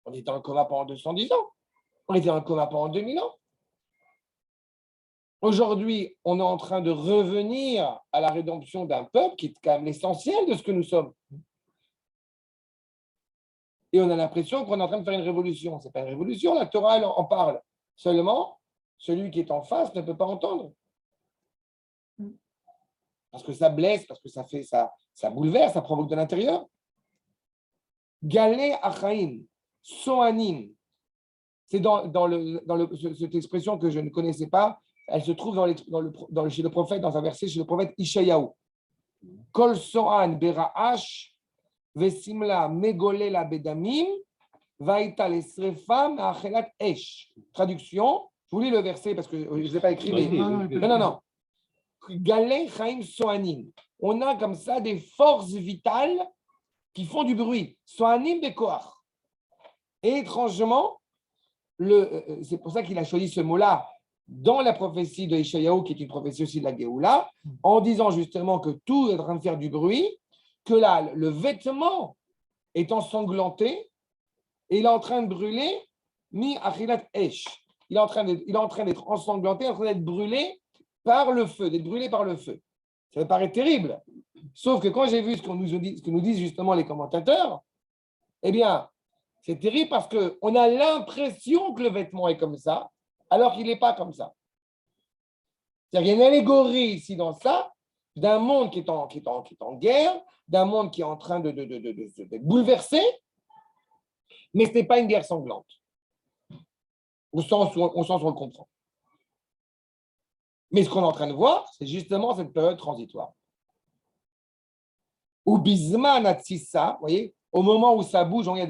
On était dans le coma pendant 210 ans. On était dans le coma pendant 2000 ans. Aujourd'hui, on est en train de revenir à la rédemption d'un peuple qui est quand même l'essentiel de ce que nous sommes. Et on a l'impression qu'on est en train de faire une révolution. Ce n'est pas une révolution, la Torah elle en parle. Seulement, celui qui est en face ne peut pas entendre. Parce que ça blesse, parce que ça bouleverse, ça provoque de l'intérieur. Galé achaim, soanim. C'est cette expression que je ne connaissais pas. Elle se trouve chez le prophète, dans un verset chez le prophète Ishayahu. Kol soan beraash. Vesimla megole la bedamim, vaïta les srefam achelat esh. Traduction, je vous lis le verset parce que je ne l'ai pas écrit. Mais... Non. Galé chaim soanim. On a comme ça des forces vitales qui font du bruit. Soanim bekoach. Et étrangement, c'est pour ça qu'il a choisi ce mot-là dans la prophétie de Ishayahu, qui est une prophétie aussi de la Géoula, en disant justement que tout est en train de faire du bruit. Que là, le vêtement est ensanglanté et il est en train de brûler, mi achilat esh. Il est en train d'être ensanglanté, en train d'être brûlé par le feu, d'être brûlé par le feu. Ça me paraît terrible. Sauf que quand j'ai vu ce que nous disent justement les commentateurs, eh bien, c'est terrible parce qu'on a l'impression que le vêtement est comme ça, alors qu'il n'est pas comme ça. C'est-à-dire qu'il y a une allégorie ici dans ça, d'un monde qui est en guerre, d'un monde qui est en train d'être bouleversé, mais ce n'est pas une guerre sanglante, au sens où on le comprend. Mais ce qu'on est en train de voir, c'est justement cette période transitoire. Ou bisman atsissa, vous voyez, au moment où ça bouge, il y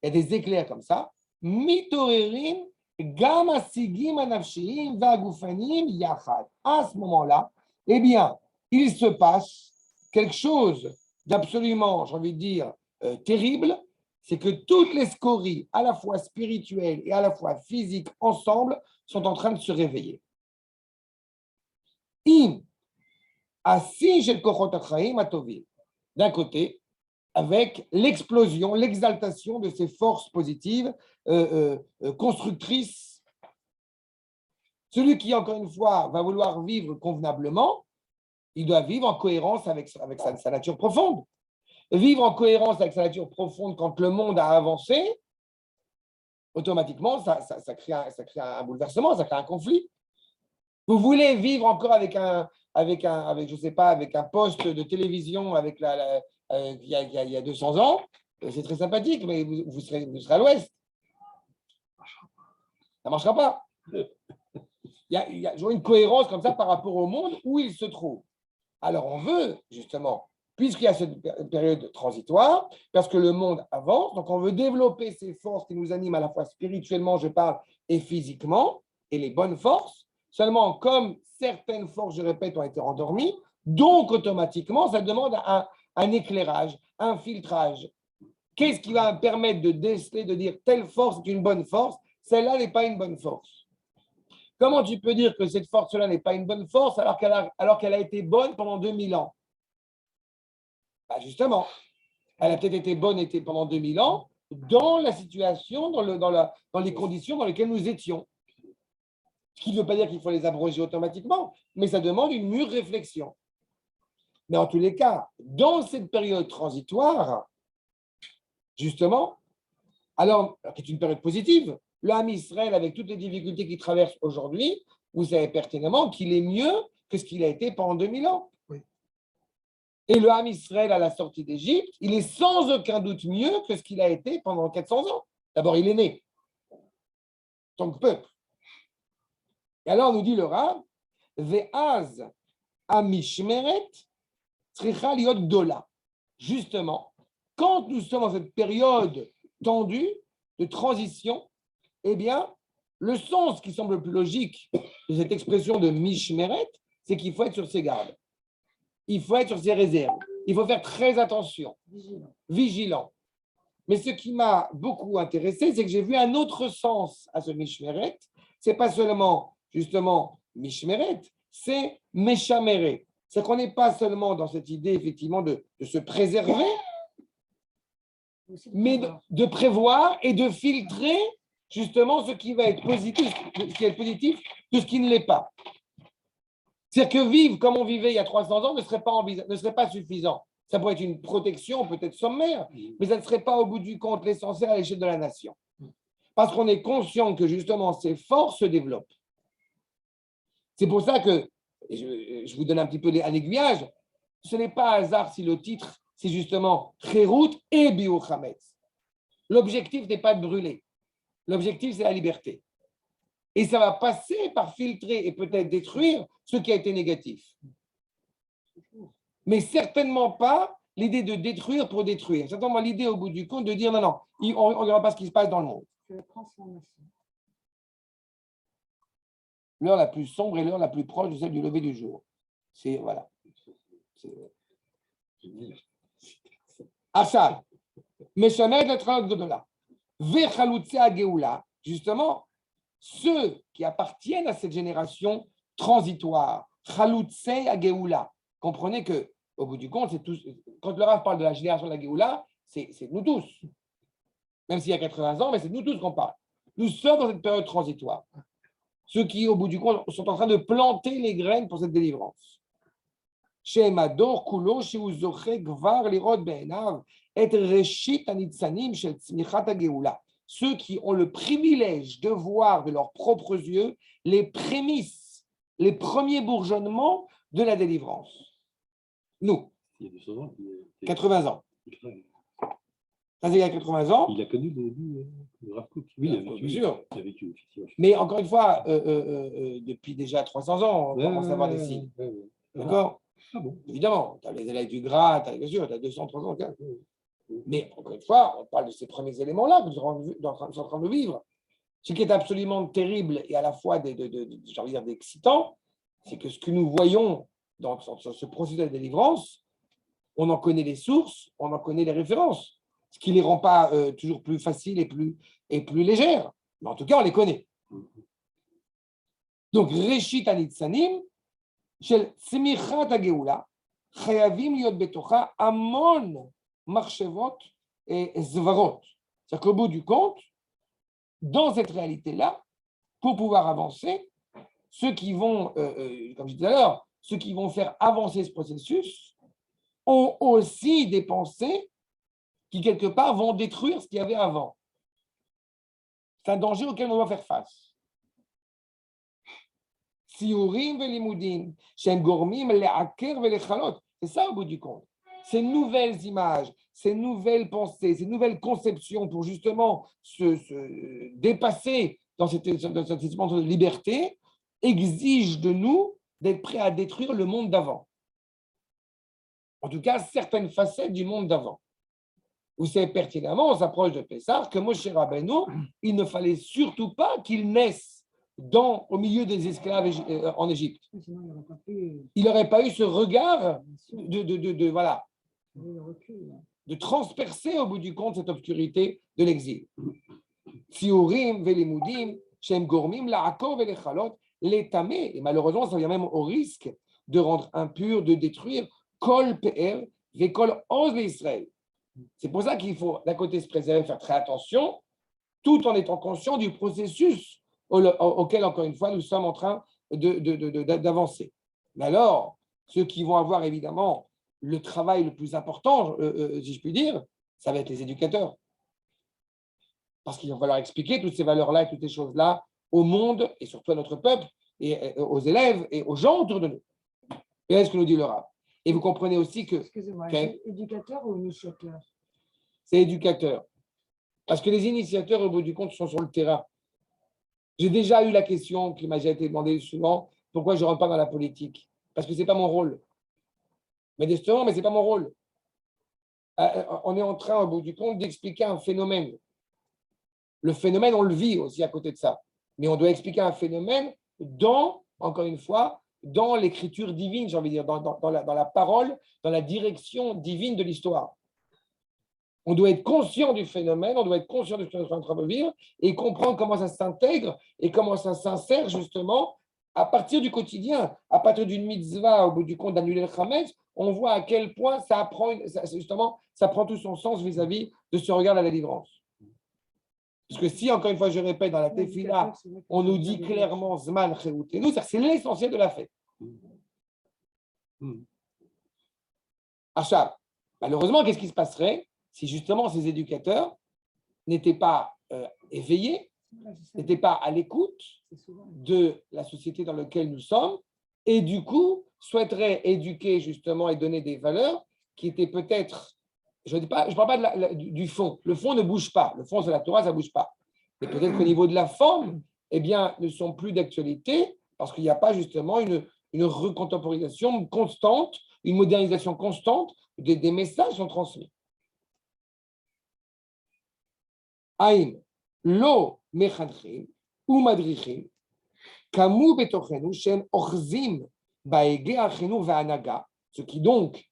a des éclairs comme ça, mitorerim gam asigim anafshim vagufanim yachad. À ce moment-là, eh bien, il se passe quelque chose d'absolument, j'ai envie de dire, terrible, c'est que toutes les scories, à la fois spirituelles et à la fois physiques, ensemble, sont en train de se réveiller. D'un côté, avec l'explosion, l'exaltation de ces forces positives, constructrices. Celui qui, encore une fois, va vouloir vivre convenablement, il doit vivre en cohérence avec sa nature profonde. Vivre en cohérence avec sa nature profonde quand le monde a avancé, automatiquement, ça crée un bouleversement, ça crée un conflit. Vous voulez vivre encore avec un poste de télévision il y a 200 ans, c'est très sympathique, mais vous serez à l'ouest. Ça ne marchera pas. Il y a une cohérence comme ça par rapport au monde où il se trouve. Alors on veut, justement, puisqu'il y a cette période transitoire, parce que le monde avance, donc on veut développer ces forces qui nous animent à la fois spirituellement, je parle, et physiquement, et les bonnes forces. Seulement, comme certaines forces, je répète, ont été endormies, donc automatiquement, ça demande un éclairage, un filtrage. Qu'est-ce qui va me permettre de déceler, de dire telle force est une bonne force, celle-là n'est pas une bonne force? Comment tu peux dire que cette force-là n'est pas une bonne force alors qu'elle a été bonne pendant 2000 ans? Justement, elle a peut-être été bonne pendant 2000 ans dans la situation, dans les conditions dans lesquelles nous étions. Ce qui ne veut pas dire qu'il faut les abroger automatiquement, mais ça demande une mûre réflexion. Mais en tous les cas, dans cette période transitoire, justement, alors, qui est une période positive, le Ham Israël, avec toutes les difficultés qu'il traverse aujourd'hui, vous savez pertinemment qu'il est mieux que ce qu'il a été pendant 2000 ans. Oui. Et le Ham Israël, à la sortie d'Égypte, il est sans aucun doute mieux que ce qu'il a été pendant 400 ans. D'abord, il est né, en tant que peuple. Et alors, nous dit le Rav, Ve'az amishmeret tzricha liot gdola. Justement, quand nous sommes dans cette période tendue de transition, eh bien, le sens qui semble le plus logique de cette expression de mishmeret, c'est qu'il faut être sur ses gardes. Il faut être sur ses réserves. Il faut faire très attention. Vigilant. Mais ce qui m'a beaucoup intéressé, c'est que j'ai vu un autre sens à ce mishmeret. Ce n'est pas seulement, justement, mishmeret, c'est meshameret. C'est qu'on n'est pas seulement dans cette idée, effectivement, de se préserver, mais de prévoir et de filtrer justement ce qui va être positif, ce qui est positif de ce qui ne l'est pas. C'est-à-dire que vivre comme on vivait il y a 300 ans ne serait pas suffisant. Ça pourrait être une protection peut-être sommaire, mais ça ne serait pas au bout du compte l'essentiel à l'échelle de la nation. Parce qu'on est conscient que justement ces forces se développent. C'est pour ça que, je vous donne un petit peu un aiguillage, ce n'est pas hasard si le titre, c'est justement Khérout et Biur Hametz. L'objectif n'est pas de brûler. L'objectif, c'est la liberté. Et ça va passer par filtrer et peut-être détruire ce qui a été négatif. Mais certainement pas l'idée de détruire pour détruire. Certainement l'idée au bout du compte de dire non, on ne regarde pas ce qui se passe dans le monde. C'est la transformation. L'heure la plus sombre est l'heure la plus proche de celle du lever du jour. C'est, voilà. Achal. Meshamed le Tralot Godola. Vechaloutse Geoula. Justement, ceux qui appartiennent à cette génération transitoire, Chaloutse Geoula. Comprenez que, au bout du compte, c'est tous, quand le Rav parle de la génération de la Géoula, c'est nous tous. Même s'il y a 80 ans, mais c'est nous tous qu'on parle. Nous sommes dans cette période transitoire. Ceux qui, au bout du compte, sont en train de planter les graines pour cette délivrance. Chez Mador, Kulo, chez Uzoche, Gvar, Lirod, Be'enav, et Reshit, Anitzanim, chez Tzmichat, Geoula. Ceux qui ont le privilège de voir de leurs propres yeux les prémices, les premiers bourgeonnements de la délivrance. Nous, Il y a 200 ans. 80 ans. Il y a 80 ans. Il a connu le début de Rav Kook. Oui, Bien sûr. Il a vécu, effectivement. Mais encore une fois, depuis déjà 300 ans, on commence à avoir des signes. D'accord? Ah bon. Évidemment, tu as les élèves du Gras, bien sûr, tu as 200, 300 ans. Mais encore une fois, on parle de ces premiers éléments-là que nous sommes en train de vivre. Ce qui est absolument terrible et à la fois j'ai envie de dire d'excitant, c'est que ce que nous voyons dans ce processus de délivrance, on en connaît les sources, on en connaît les références, ce qui ne les rend pas toujours plus faciles et plus légères. Mais en tout cas, on les connaît. Donc, Reshit Anitzanim, Shel Tzmichat HaGeula, Chayavim Liot Betocha, Amon Marchevot et Zvarot. C'est-à-dire qu'au bout du compte, dans cette réalité-là, pour pouvoir avancer, ceux qui vont, comme je disais tout à l'heure, ceux qui vont faire avancer ce processus ont aussi des pensées qui, quelque part, vont détruire ce qu'il y avait avant. C'est un danger auquel on doit faire face. Siurim velimoudim, shem gormim le'aker velechalot. C'est ça au bout du compte. Ces nouvelles images, ces nouvelles pensées, ces nouvelles conceptions pour justement se dépasser dans cette dimension de liberté exigent de nous d'être prêts à détruire le monde d'avant. En tout cas, certaines facettes du monde d'avant. Vous savez pertinemment, on s'approche de Pessah, que Moshe Rabbeinu, il ne fallait surtout pas qu'il naisse au milieu des esclaves en Égypte. Il n'aurait pas eu ce regard voilà, de transpercer au bout du compte cette obscurité de l'exil. Siurim velimoudim, shem gormim la'akor velechalot, l'étamé, et malheureusement, ça vient même au risque de rendre impur, de détruire kol pe'er vekol oz l'Israël. C'est pour ça qu'il faut d'un côté se préserver, faire très attention, tout en étant conscient du processus auquel, encore une fois, nous sommes en train d'avancer. Mais alors, ceux qui vont avoir évidemment le travail le plus important, si je puis dire, ça va être les éducateurs. Parce qu'il va falloir expliquer toutes ces valeurs-là et toutes ces choses-là au monde et surtout à notre peuple et aux élèves et aux gens autour de nous. Et est-ce que nous dit le Rav? Et vous comprenez aussi que… Excusez-moi, Okay. éducateur ou initiateur? C'est éducateur. Parce que les initiateurs, au bout du compte, sont sur le terrain. J'ai déjà eu la question qui m'a déjà été demandée souvent, pourquoi je ne rentre pas dans la politique? Parce que ce n'est pas mon rôle. Modestement, mais ce n'est pas mon rôle. On est en train, au bout du compte, d'expliquer un phénomène. Le phénomène, on le vit aussi à côté de ça. Mais on doit expliquer un phénomène encore une fois, dans l'écriture divine, j'ai envie de dire, dans la parole, dans la direction divine de l'histoire. On doit être conscient du phénomène, on doit être conscient de ce qu'on est en train de vivre et comprendre comment ça s'intègre et comment ça s'insère justement à partir du quotidien, à partir d'une mitzvah, au bout du compte d'annuler le Hametz, on voit à quel point ça prend tout son sens vis-à-vis de ce regard de la délivrance. Parce que si, encore une fois, je répète, dans la Tefila, on nous dit clairement Zman Cheroutenu, c'est l'essentiel de la fête. Achat. Malheureusement, qu'est-ce qui se passerait si justement ces éducateurs n'étaient pas éveillés, n'étaient pas à l'écoute de la société dans laquelle nous sommes et du coup souhaiteraient éduquer justement et donner des valeurs qui étaient peut-être, je ne parle pas du fond, le fond ne bouge pas, le fond c'est la Torah, ça ne bouge pas, mais peut-être qu'au niveau de la forme, eh bien, ne sont plus d'actualité parce qu'il n'y a pas justement une recontemporisation constante, une modernisation constante des messages sont transmis. Aïm, lo mechadchim ou madrichim, kamu betochenu shem ochzim baege achenu ve'anaga, ceux qui donc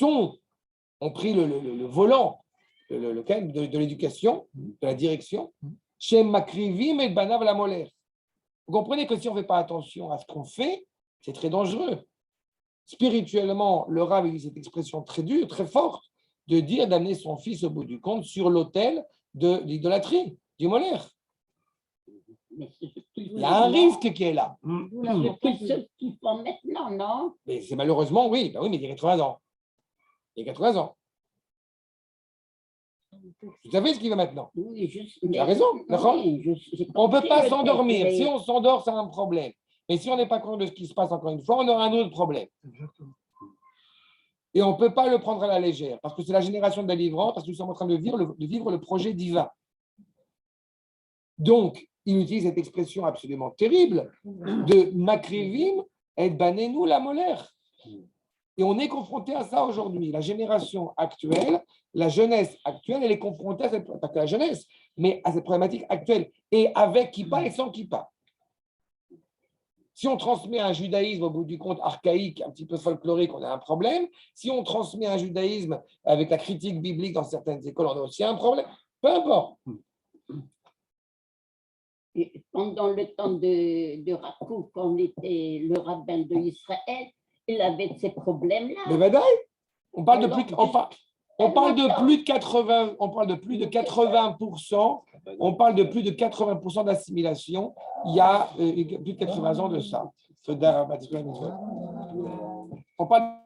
ont pris le volant de l'éducation, de la direction, shem makrivim et banav la molaire. Vous comprenez que si on ne fait pas attention à ce qu'on fait, c'est très dangereux. Spirituellement, le Rav a eu cette expression très dure, très forte, de dire d'amener son fils au bout du compte sur l'autel de l'idolâtrie, du molaire. Il y a un risque qui est là. C'est plus ce qu'ils font maintenant, non? Mais c'est malheureusement, oui, ben oui, mais il y a 80 ans. Il y a 80 ans. Vous savez ce qu'il va maintenant? Oui, tu as raison, d'accord? On ne peut pas s'endormir. Mais... Si on s'endort, c'est un problème. Mais si on n'est pas compte de ce qui se passe, encore une fois, on aura un autre problème. Exactement. Et on ne peut pas le prendre à la légère, parce que c'est la génération de la délivrance, parce que nous sommes en train de vivre le projet divin. Donc, il utilise cette expression absolument terrible de makrivim et banenu la molaire. Et on est confronté à ça aujourd'hui. La génération actuelle, la jeunesse actuelle, elle est confrontée à cette, pas que la jeunesse, mais à cette problématique actuelle, et avec kippa et sans kippa. Si on transmet un judaïsme au bout du compte archaïque, un petit peu folklorique, on a un problème. Si on transmet un judaïsme avec la critique biblique dans certaines écoles, on a aussi un problème. Peu importe. Et pendant le temps de Rav Kook, quand il était le rabbin d'Israël, il avait ces problèmes-là. Mais Vadaï, on parle de plus de 80, on parle de plus de 80%, on parle de plus de 80% d'assimilation. Il y a plus de 80 ans de ça. On parle.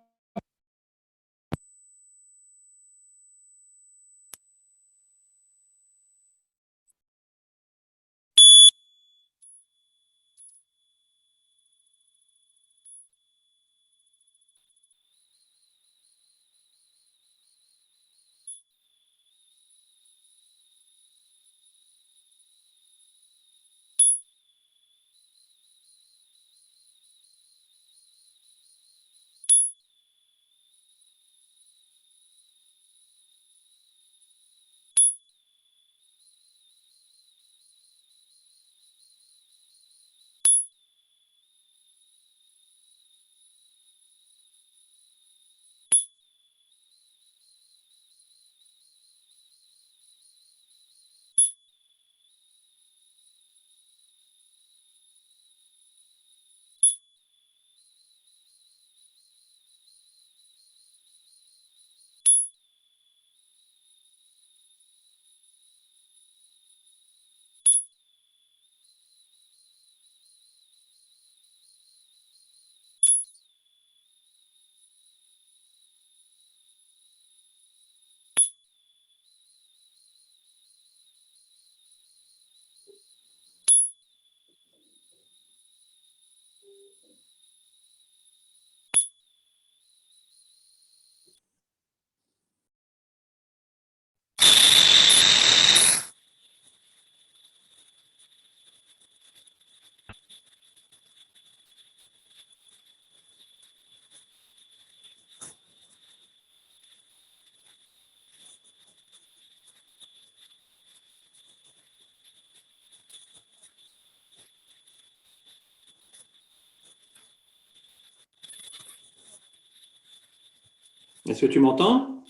Est-ce que tu m'entends?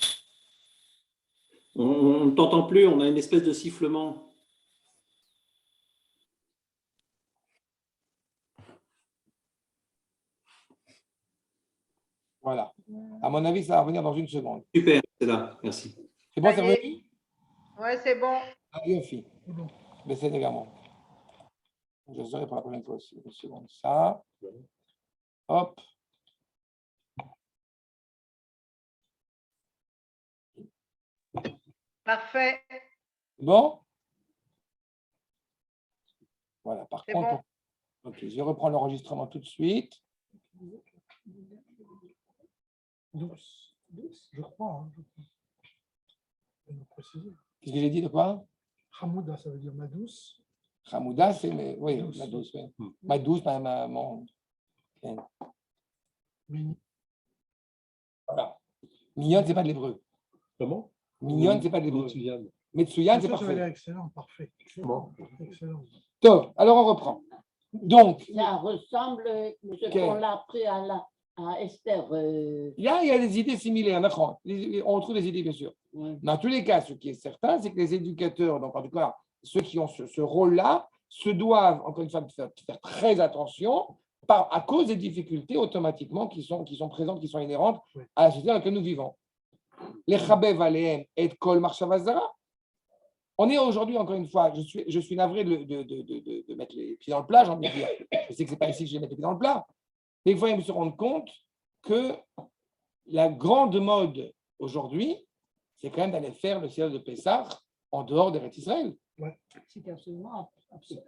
On ne t'entend plus, on a une espèce de sifflement. Voilà. À mon avis, ça va revenir dans une seconde. Super, c'est là, merci. C'est bon, ça va venir? Oui, c'est bon. Ah, bien fait. Baissez également. Je serai pour la prochaine fois aussi. Une seconde. Ça. Hop. Parfait. Bon? Voilà, par C'est contre, ok, je vais reprendre l'enregistrement tout de suite. 12, je crois. Hein, je crois. Je vais me préciser. Qu'est-ce que j'ai dit de quoi? Hamouda, ça veut dire ma douce. Hamouda, c'est oui, Douce. ma douce, oui. Ma douce, mon. Mini. Voilà. Mignonne, c'est pas de l'hébreu. Comment? Mignonne, c'est pas de l'hébreu. Metsuyan. Metsuyan, c'est Ça veut dire parfait. excellent, parfait. Comment? Excellent. Top. Alors, on reprend. Donc, Ça ressemble à ce Ok. qu'on a appris à Esther. il y a des idées similaires, d'accord. On retrouve des idées, bien sûr. Ouais. Dans tous les cas, ce qui est certain, c'est que les éducateurs, donc en tout cas, ceux qui ont ce rôle-là, se doivent, encore une fois, faire très attention à cause des difficultés automatiquement qui sont présentes, qui sont inhérentes à la société dans laquelle nous vivons. Les Chabev Aleem et Kol Marshavazara. On est aujourd'hui, encore une fois, je suis navré de mettre les pieds dans le plat, j'ai envie de dire. Je sais que ce n'est pas ici que je vais mettre les pieds dans le plat. Mais il faut même se rendre compte que la grande mode aujourd'hui, c'est quand même d'aller faire le ciel de Pessah en dehors des Eretz Israël. C'est absolument absurde.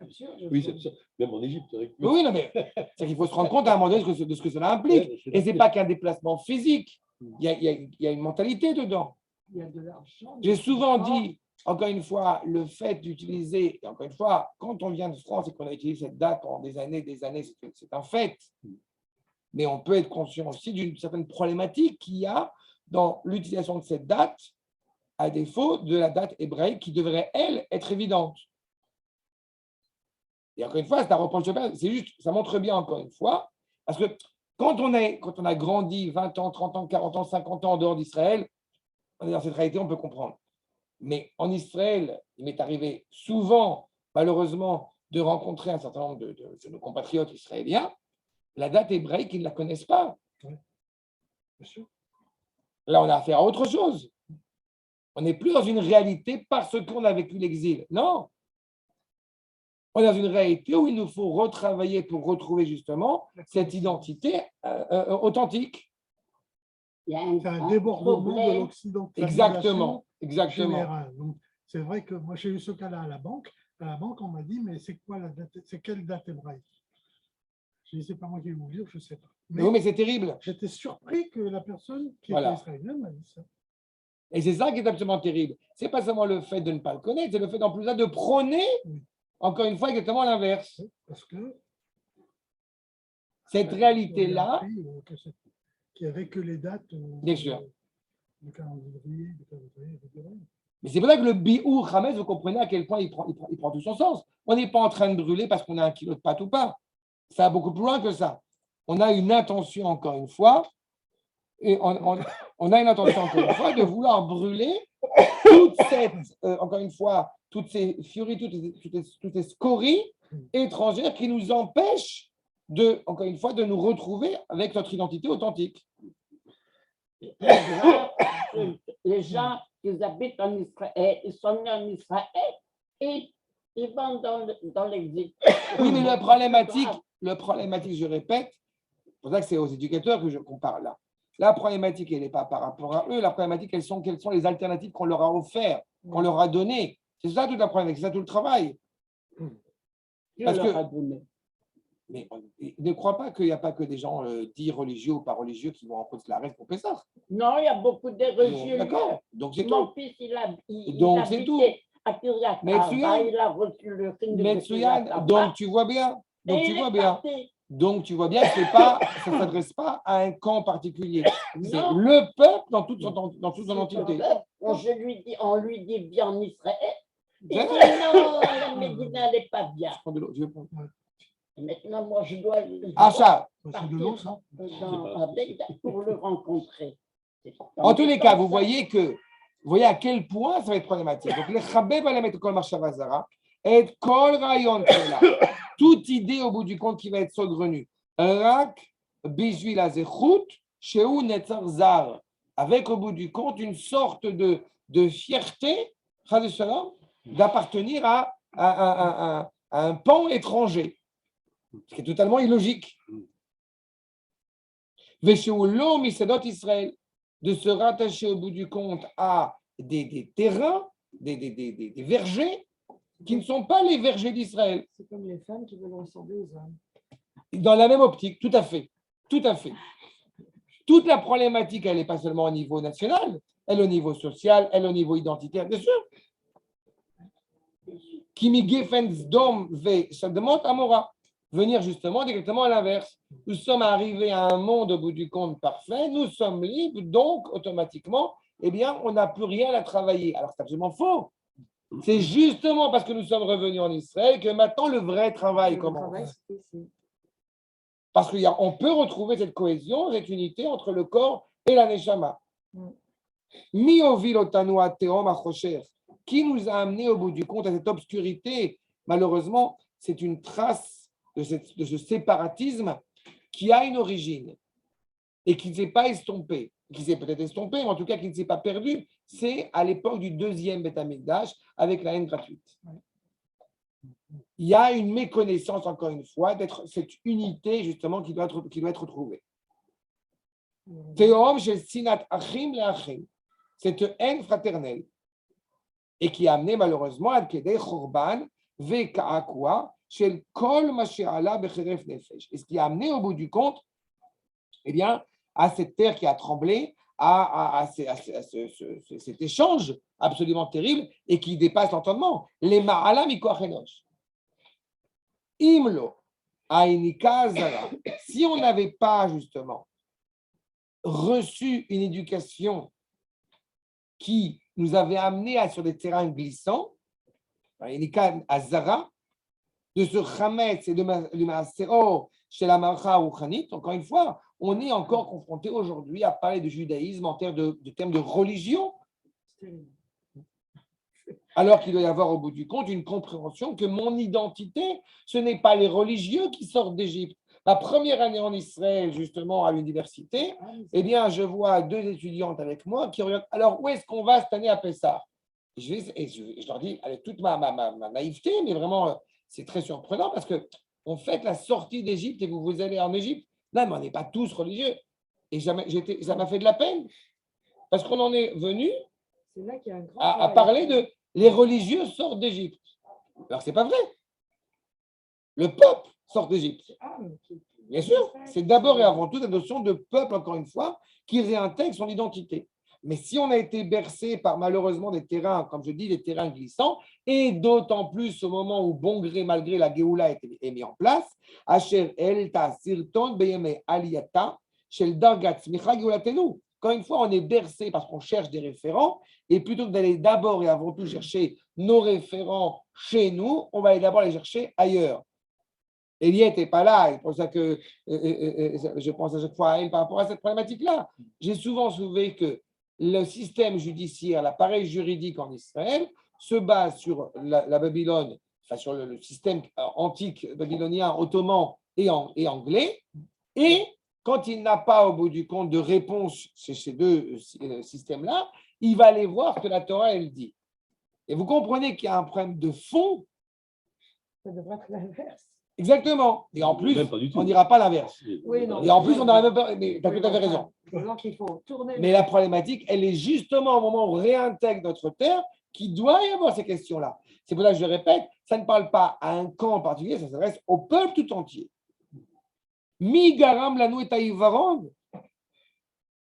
Oui, c'est absurde. Même en Égypte. Avec... Oui, non, mais c'est qu'il faut se rendre compte à un moment donné de ce que cela implique. Et ce n'est pas qu'un déplacement physique. Il y a une mentalité dedans. Il y a de l'argent. J'ai souvent dit, encore une fois, le fait d'utiliser, et encore une fois, quand on vient de France et qu'on a utilisé cette date pendant des années, c'est un fait. Mais on peut être conscient aussi d'une certaine problématique qu'il y a dans l'utilisation de cette date, à défaut de la date hébraïque qui devrait, elle, être évidente. Et encore une fois, c'est un reproche, c'est juste, ça montre bien, encore une fois, parce que quand on a grandi 20 ans, 30 ans, 40 ans, 50 ans en dehors d'Israël, on est dans cette réalité, on peut comprendre. Mais en Israël, il m'est arrivé souvent, malheureusement, de rencontrer un certain nombre de nos compatriotes israéliens, la date hébraïque, ils ne la connaissent pas. Bien sûr. Là, on a affaire à autre chose. On n'est plus dans une réalité parce qu'on a vécu l'exil. Non. On est dans une réalité où il nous faut retravailler pour retrouver justement cette identité authentique. Il y a un C'est un grand débordement de problème. l'occidentalisation Exactement. générale. Donc, c'est vrai que moi, j'ai eu ce cas-là à la banque. À la banque, on m'a dit, mais c'est quoi la date? C'est quelle date hébraïque? Je ne sais pas moi qui vais vous dire, je ne sais pas. Oui, mais c'est terrible. J'étais surpris que la personne qui Voilà. était israélienne m'a dit ça. Et c'est ça qui est absolument terrible. Ce n'est pas seulement le fait de ne pas le connaître, c'est le fait en plus là de prôner, encore une fois, exactement l'inverse. Parce que Cette réalité-là, qu'il n'y avait que les dates bien sûr. du calendrier, etc. Mais c'est pour ça que le bi'ur Hametz, vous comprenez à quel point il prend tout son sens. On n'est pas en train de brûler parce qu'on a un kilo de pâte ou pas. Ça va beaucoup plus loin que ça. On a une intention, encore une fois, et on a une intention, encore une fois, de vouloir brûler toute cette, encore une fois, toutes ces furies, toutes ces scories étrangères qui nous empêchent de, encore une fois, de nous retrouver avec notre identité authentique. Les gens qui habitent en Israël, ils sont nés en Israël et ils vont dans l'exil. Oui, mais le problématique, je répète, c'est pour ça que c'est aux éducateurs qu'on parle là. La problématique, elle n'est pas par rapport à eux. La problématique, quelles sont les alternatives qu'on leur a offertes, qu'on leur a données. C'est ça toute la problématique, c'est ça tout le travail. Parce que, mais ne crois pas qu'il n'y a pas que des gens dits religieux ou pas religieux qui vont en cause la règle pour Pessah. Non, il y a beaucoup de religieux. D'accord, donc c'est Mon tout. fils, il Donc, habitait c'est tout. à Kiryat Metsuyan. Arba, il a reçu le film de Metsuyan, Kiryat Arba. donc tu vois bien. Donc Et tu il vois est bien. parti. Donc tu vois bien que ça ne s'adresse pas à un camp particulier. C'est Non. le peuple dans toute son entité. On lui dit bien en Israël. Il C'est dit vrai. non, la Médina n'est pas bien. Je prends de l'eau, je vais prendre. Maintenant, moi, je dois Achat. C'est de l'eau, ça. pour le rencontrer. En tous les cas, vous voyez à quel point ça va être problématique. Donc, les Chabeb allait mettre Kol Marshavazara et Kol Rayon là. Toute idée au bout du compte qui va être saugrenue. Rak Bijui la Zechut Sheu Netzar Zar. Avec au bout du compte une sorte de fierté, d'appartenir à un pan étranger. Ce qui est totalement illogique. Vesheulom Misedot Israël, de se rattacher au bout du compte à des terrains, des vergers qui ne sont pas les vergers d'Israël. C'est comme les femmes qui veulent ressembler aux hommes. Dans la même optique, tout à fait. Tout à fait. Toute la problématique, elle n'est pas seulement au niveau national, elle est au niveau social, elle est au niveau identitaire, bien sûr. Kimi Gefens Dom Ve Sademot Amora. Venir justement directement à l'inverse. Nous sommes arrivés à un monde au bout du compte parfait, nous sommes libres, donc automatiquement, eh bien, on n'a plus rien à travailler. Alors c'est absolument faux. C'est justement parce que nous sommes revenus en Israël que maintenant le vrai travail Le commence. travail, c'est ici. Parce qu'on peut retrouver cette cohésion, cette unité entre le corps et la neshama. Mi ovil otanu ateom achosher. Qui nous a amené au bout du compte à cette obscurité? Malheureusement, c'est une trace de ce séparatisme qui a une origine et qui ne s'est pas estompé, qui s'est peut-être estompé, mais en tout cas qui ne s'est pas perdu. C'est à l'époque du deuxième Beth Amikdash avec la haine gratuite. Il y a une méconnaissance, encore une fois, d'être cette unité justement qui doit être retrouvée. Théom shel sinat achim leachim, cette haine fraternelle, et qui a amené malheureusement à Kedei Chorban Veka'akwa shel kol ma she'ala becheref nefesh. Et ce qui a amené au bout du compte, eh bien, à cette terre qui a tremblé, à cet échange absolument terrible et qui dépasse l'entendement. Les ma'ala mikoach enosh. Imlo, Aïnika Zara. Si on n'avait pas justement reçu une éducation qui nous avait amené sur des terrains glissants, Aïnika Azara, de ce Chametz et de Maasero chez la Marcha Rouchanit, encore une fois, on est encore confronté aujourd'hui à parler de judaïsme en termes de religion. Alors qu'il doit y avoir au bout du compte une compréhension que mon identité, ce n'est pas les religieux qui sortent d'Égypte. Ma première année en Israël, justement, à l'université, eh bien, je vois 2 étudiantes avec moi qui regardent. Alors, où est-ce qu'on va cette année à Pessah? Je leur dis, avec toute ma naïveté, mais vraiment, c'est très surprenant parce qu'on fête la sortie d'Égypte et vous allez en Égypte. Là, mais on n'est pas tous religieux. Et ça m'a fait de la peine parce qu'on en est venu C'est là qu'il y a un grand à travail. parler de les religieux sortent d'Égypte. Alors, ce n'est pas vrai. Le peuple sort d'Égypte. Ah, mais Bien sûr, c'est d'abord et avant tout la notion de peuple, encore une fois, qui réintègre son identité. Mais si on a été bercé par malheureusement des terrains, comme je dis, des terrains glissants, et d'autant plus au moment où, bon gré, malgré la Géoula est mis en place, Asher El Ta Sirton Beyeme Aliyata, Shel Dargat Smicha Géolatenu. Encore une fois, on est bercé parce qu'on cherche des référents, et plutôt que d'aller d'abord et avant tout chercher nos référents chez nous, on va aller d'abord les chercher ailleurs. Eliette n'était pas là, c'est pour ça que je pense à chaque fois à elle par rapport à cette problématique-là. J'ai souvent soulevé que le système judiciaire, l'appareil juridique en Israël, se base sur la Babylone, enfin sur le système antique babylonien, ottoman et anglais, et quand il n'a pas au bout du compte de réponse chez ces 2 systèmes-là, il va aller voir ce que la Torah, elle dit. Et vous comprenez qu'il y a un problème de fond. Ça devrait être l'inverse. Exactement. Et en plus, Même pas du tout. on n'ira pas l'inverse. Oui, non. Et en plus, on n'aurait même pas. Mais tu as tout à fait raison. Donc, il faut tourner. Mais la problématique, elle est justement au moment où on réintègre notre terre qu'il doit y avoir ces questions-là. C'est pour ça que je répète, ça ne parle pas à un camp en particulier, ça s'adresse au peuple tout entier. Mi garam lanou et taïvaron.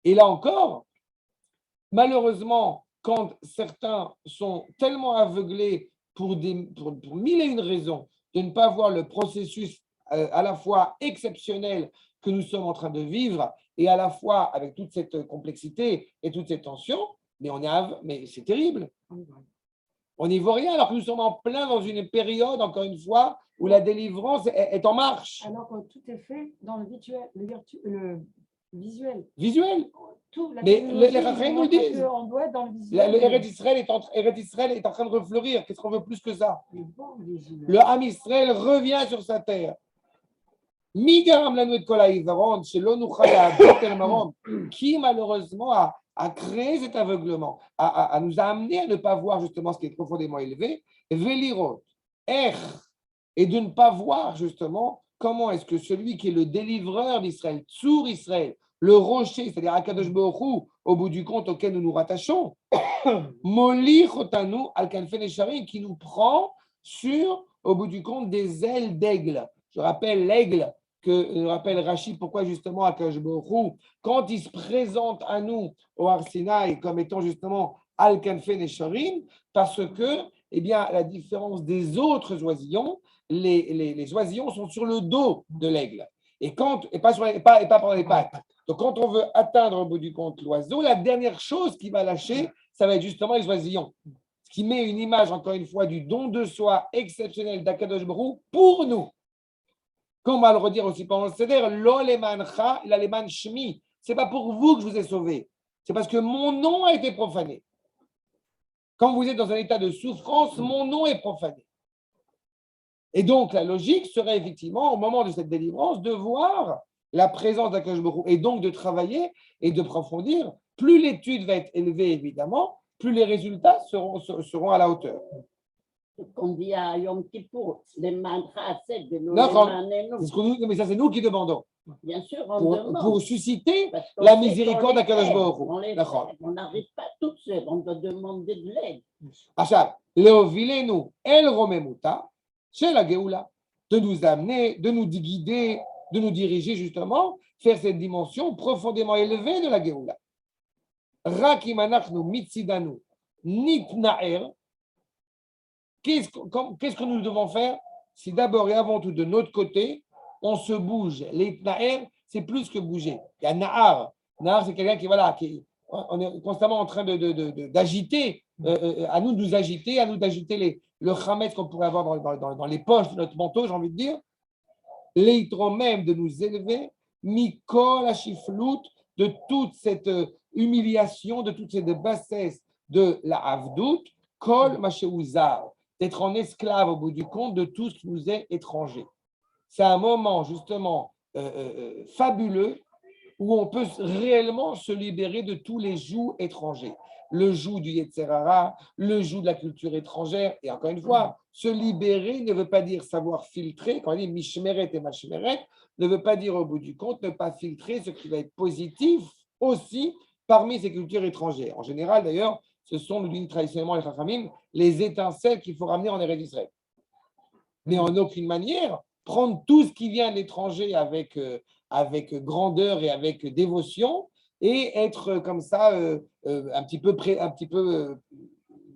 Et là encore, malheureusement, quand certains sont tellement aveuglés pour 1000 et une raisons de ne pas voir le processus à la fois exceptionnel que nous sommes en train de vivre et à la fois avec toute cette complexité et toutes ces tensions, mais c'est terrible. On n'y voit rien alors que nous sommes en plein dans une période, encore une fois, où la délivrance est en marche. Alors que tout est fait dans le visuel. Visuel. Tout, la Mais technologie les Rachamim nous montre disent. qu'on doit être dans le visuel. Le Eretz Israël est en train de refleurir. Qu'est-ce qu'on veut plus que ça? Le bon visuel. Le Ham Israël revient sur sa terre. Qui malheureusement a créé cet aveuglement, a nous a amené à ne pas voir justement ce qui est profondément élevé, et de ne pas voir justement comment est-ce que celui qui est le délivreur d'Israël, Tsur Israël, le rocher, c'est-à-dire Akadosh Baruch Hu, au bout du compte auquel nous nous rattachons, Molich Otanu Al-Kanfen Esharim, qui nous prend sur, au bout du compte, des ailes d'aigle. Je rappelle l'aigle, je rappelle Rachid, pourquoi justement Akadosh Baruch Hu, quand il se présente à nous au Har Sinaï comme étant justement Al-Kanfen Esharim, parce que, eh bien, à la différence des autres oisillons, les oisillons sont sur le dos de l'aigle et pas pendant les pattes. Donc, quand on veut atteindre au bout du compte l'oiseau, la dernière chose qu'il va lâcher, ça va être justement les oisillons. Ce qui met une image, encore une fois, du don de soi exceptionnel d'Akadosh Baruch Hu pour nous. Comme on va le redire aussi pendant le Seder, Lo lemancha, la leman shmi. Ce n'est pas pour vous que je vous ai sauvé. C'est parce que mon nom a été profané. Quand vous êtes dans un état de souffrance, mon nom est profané. Et donc, la logique serait effectivement, au moment de cette délivrance, de voir la présence d'Akadosh Baruch Hu et donc de travailler et de profondir. Plus l'étude va être élevée, évidemment, plus les résultats seront à la hauteur. Qu'on dit à Yom Kippour, les mantras secs de Mais ça, c'est nous qui demandons. Bien sûr, on demande. Pour susciter la miséricorde d'Akadosh Baruch Hu. On n'arrive pas toute seule, on doit demander de l'aide. Achab, Leovilenu El Romemuta, chez la Géoula, de nous amener, de nous guider, de nous diriger justement, faire cette dimension profondément élevée de la Géoula. Rakimanachnu mitsidanu nitnaer. Qu'est-ce que nous devons faire si d'abord et avant tout de notre côté, on se bouge? Les tnaer, c'est plus que bouger. Il y a nahar. Nahar, c'est quelqu'un on est constamment en train d'agiter, à nous de nous agiter, à nous d'agiter le chametz qu'on pourrait avoir dans les poches de notre manteau, j'ai envie de dire. L'étron même de nous élever, mikol hashiflut, de toute cette humiliation, de toute cette bassesse de la avdout, kol masheuzar, d'être en esclave au bout du compte de tout ce qui nous est étranger. C'est un moment justement fabuleux où on peut réellement se libérer de tous les jougs étrangers. Le joug du Yetzer Hara, le joug de la culture étrangère. Et encore une fois, se libérer ne veut pas dire savoir filtrer. Quand on dit mishmeret et mashmeret, ne veut pas dire au bout du compte ne pas filtrer ce qui va être positif aussi parmi ces cultures étrangères. En général, d'ailleurs, ce sont, nous disent traditionnellement les Chachamim, les étincelles qu'il faut ramener en Eretz Israël. Mais en aucune manière, prendre tout ce qui vient de l'étranger avec grandeur et avec dévotion et être comme ça un petit peu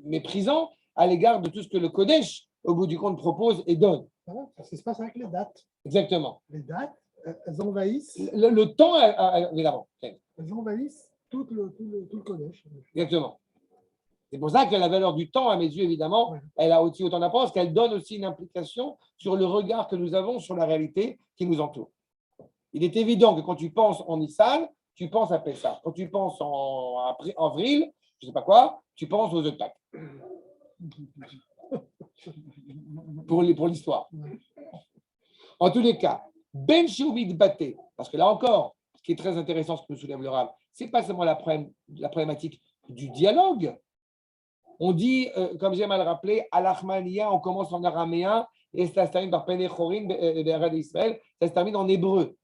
méprisant à l'égard de tout ce que le Kodesh, au bout du compte, propose et donne. Voilà, ça se passe avec les dates. Exactement. Les dates, elles envahissent. Le temps, évidemment. Elles envahissent tout le collège. Exactement. C'est pour ça que la valeur du temps, à mes yeux, évidemment, elle a aussi autant d'importance qu'elle donne aussi une implication sur le regard que nous avons sur la réalité qui nous entoure. Il est évident que quand tu penses en Nissan, tu penses à Pessah. Quand tu penses en avril, je ne sais pas quoi, tu penses aux attaques. Pour l'histoire. En tous les cas, Ben Shioumid Baté, parce que là encore, ce qui est très intéressant, ce que nous soulève le Rav, ce n'est pas seulement la problématique du dialogue. On dit, comme j'aime à le rappeler, à l'Achmania, on commence en araméen et ça se termine par Penechorim d'Israël, ça se termine en hébreu.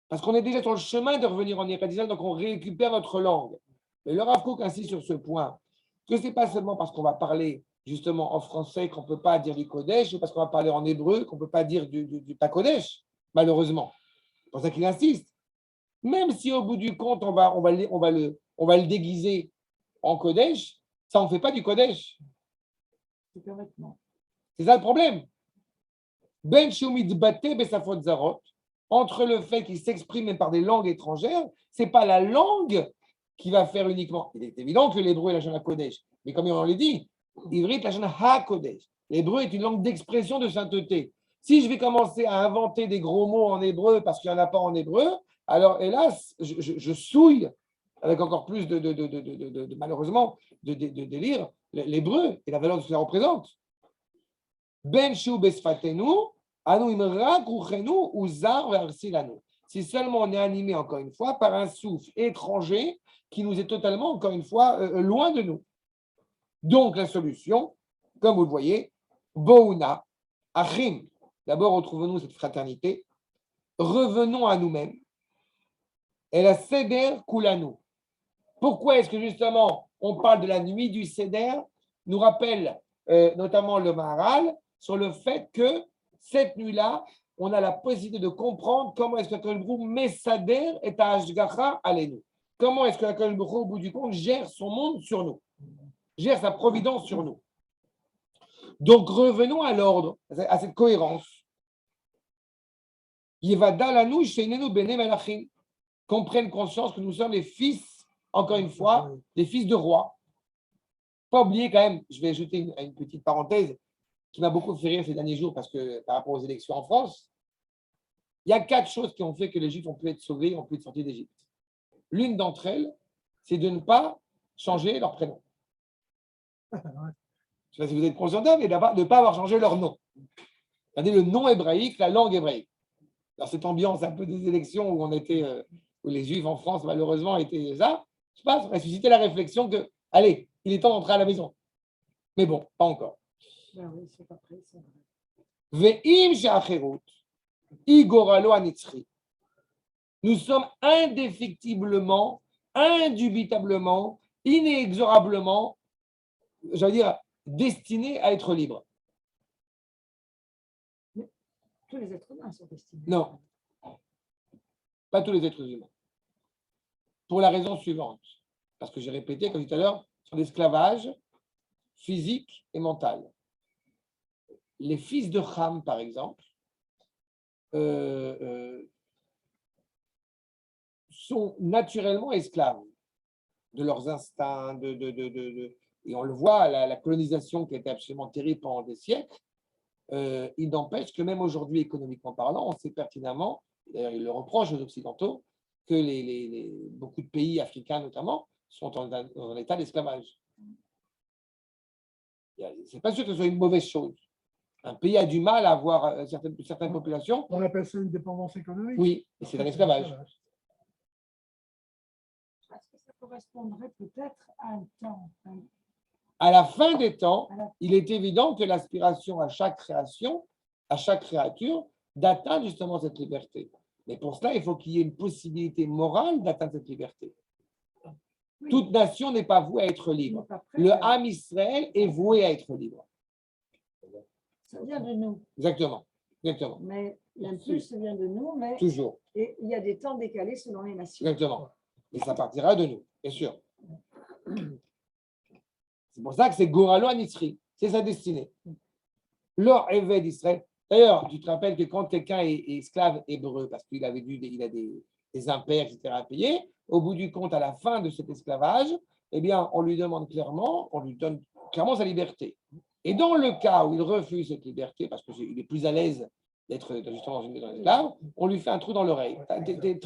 Parce qu'on est déjà sur le chemin de revenir en Eretz Israël, donc on récupère notre langue. Mais le Rav Kook insiste sur ce point, que ce n'est pas seulement parce qu'on va parler justement en français qu'on ne peut pas dire du Kodesh, ou parce qu'on va parler en hébreu qu'on ne peut pas dire du Takodesh, malheureusement. C'est pour ça qu'il insiste. Même si au bout du compte, on va le déguiser en Kodesh, ça ne fait pas du Kodesh. C'est ça le problème. Ben Shumid Baté Besafot Zarot, entre le fait qu'il s'exprime par des langues étrangères, ce n'est pas la langue qui va faire uniquement. Il est évident que l'hébreu est la Shana Kodesh, mais comme on l'a dit, Ivrit la Shana HaKodesh. L'hébreu est une langue d'expression de sainteté. Si je vais commencer à inventer des gros mots en hébreu parce qu'il n'y en a pas en hébreu, alors hélas, je souille avec encore plus malheureusement de délire l'hébreu et la valeur de ce que ça représente. Ben shu besfatenu, anu imrak ruchenu uzar ve'arsilanu. Si seulement on est animé, encore une fois, par un souffle étranger qui nous est totalement, encore une fois, loin de nous. Donc, la solution, comme vous le voyez, Bouna, Achim. D'abord, retrouvons-nous cette fraternité. Revenons à nous-mêmes. Et la Seder Kulanu. Pourquoi est-ce que justement on parle de la nuit du Seder? Nous rappelle notamment le Maharal sur le fait que cette nuit-là, on a la possibilité de comprendre comment est-ce que Akadosh Baruch Hu Mesader et Hashgacha Aleinu. Comment est-ce que Akadosh Baruch Hu, au bout du compte, gère son monde sur nous, gère sa providence sur nous. Donc revenons à l'ordre, à cette cohérence. Yevadalanu Sheinenu Bene Melachim. Qu'on prenne conscience que nous sommes les fils, encore une fois, les fils de rois. Pas oublier quand même, je vais ajouter une petite parenthèse qui m'a beaucoup fait rire ces derniers jours parce que par rapport aux élections en France, il y a 4 choses qui ont fait que les Juifs ont pu être sauvés, ont pu être sortis d'Égypte. L'une d'entre elles, c'est de ne pas changer leur prénom. Je ne sais pas si vous êtes conscient d'eux, mais de ne pas avoir changé leur nom. C'est-à-dire le nom hébraïque, la langue hébraïque. Dans cette ambiance un peu des élections où on était, où les Juifs en France, malheureusement, étaient ça, je pense, ça a suscité la réflexion que, allez, il est temps d'entrer à la maison. Mais bon, pas encore. Ben oui, c'est pas prêt, c'est vrai. Ve'im she'acherut, igoralo anitzri. Nous sommes indéfectiblement, indubitablement, inexorablement, j'allais dire, destinés à être libres. Tous les êtres humains sont destinés. Non, pas tous les êtres humains. Pour la raison suivante, parce que j'ai répété, comme tout à l'heure, sur l'esclavage physique et mental. Les fils de Ham, par exemple, sont naturellement esclaves de leurs instincts, et on le voit, la colonisation qui a été absolument terrible pendant des siècles, il n'empêche que même aujourd'hui, économiquement parlant, on sait pertinemment, d'ailleurs il le reproche aux Occidentaux, que beaucoup de pays africains notamment sont dans un état d'esclavage. Ce n'est pas sûr que ce soit une mauvaise chose. Un pays a du mal à avoir certaines populations. On appelle ça une dépendance économique. Oui, et c'est un esclavage. Est-ce que ça correspondrait peut-être à un temps? À la fin des temps, il est évident que l'aspiration à chaque création, à chaque créature, d'atteindre justement cette liberté. Mais pour cela, il faut qu'il y ait une possibilité morale d'atteindre cette liberté. Oui. Toute nation n'est pas vouée à être libre. Le Ham Israël est voué à être libre. Ça vient de nous. Exactement. Exactement. Mais l'impulse vient de nous, mais Toujours. et il y a des temps décalés selon les nations. Exactement. Et ça partira de nous, bien sûr. C'est pour ça que c'est Goralo Anitzri. C'est sa destinée. Leur évêque d'Israël. D'ailleurs, tu te rappelles que quand quelqu'un est esclave hébreu, parce qu'il avait il a des impairs, etc. à payer, au bout du compte, à la fin de cet esclavage, eh bien, on lui demande clairement, on lui donne clairement sa liberté. Et dans le cas où il refuse cette liberté, parce qu'il est plus à l'aise d'être justement dans une maison d'esclave, on lui fait un trou dans l'oreille. Tu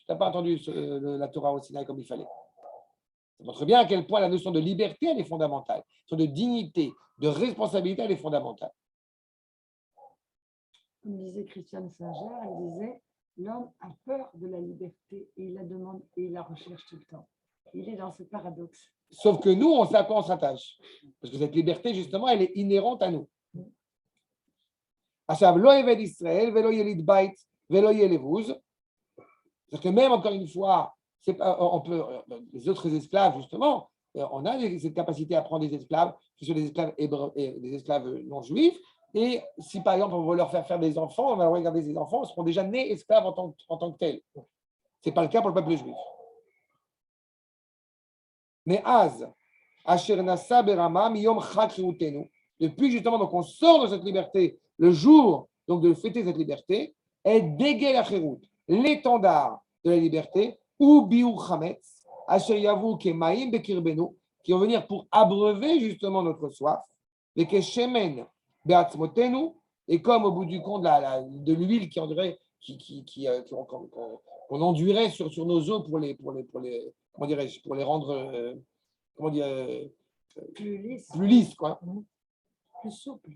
n'as pas entendu la Torah au Sinaï comme il fallait. Ça montre bien à quel point la notion de liberté, elle est fondamentale. La notion de dignité, de responsabilité, elle est fondamentale. Comme disait Christiane Singer, elle disait l'homme a peur de la liberté et il la demande et il la recherche tout le temps. Il est dans ce paradoxe. Sauf que nous, on sait à quoi on s'attache. Parce que cette liberté, justement, elle est inhérente à nous. C'est-à-dire que même, encore une fois, les autres esclaves, justement, on a cette capacité à prendre des esclaves, que ce soit des esclaves hébreux et des esclaves non juifs. Et si, par exemple, on veut leur faire des enfants, on va regarder ces enfants, ils seront déjà nés esclaves en tant que tels. Ce n'est pas le cas pour le peuple juif. Mais Az, Asher Nasa Berama, Miyom Chakriutenu, depuis justement, donc on sort de cette liberté, le jour donc de fêter cette liberté, est Degel Acherut, l'étendard de la liberté, ou Biur Chametz, Asher Yavu Kemaim Bekirbenu, qui vont venir pour abreuver justement notre soif, et que Shemen Beatzmotenu, et comme au bout du compte de l'huile qu'on enduirait sur nos os pour les rendre plus lisses, quoi.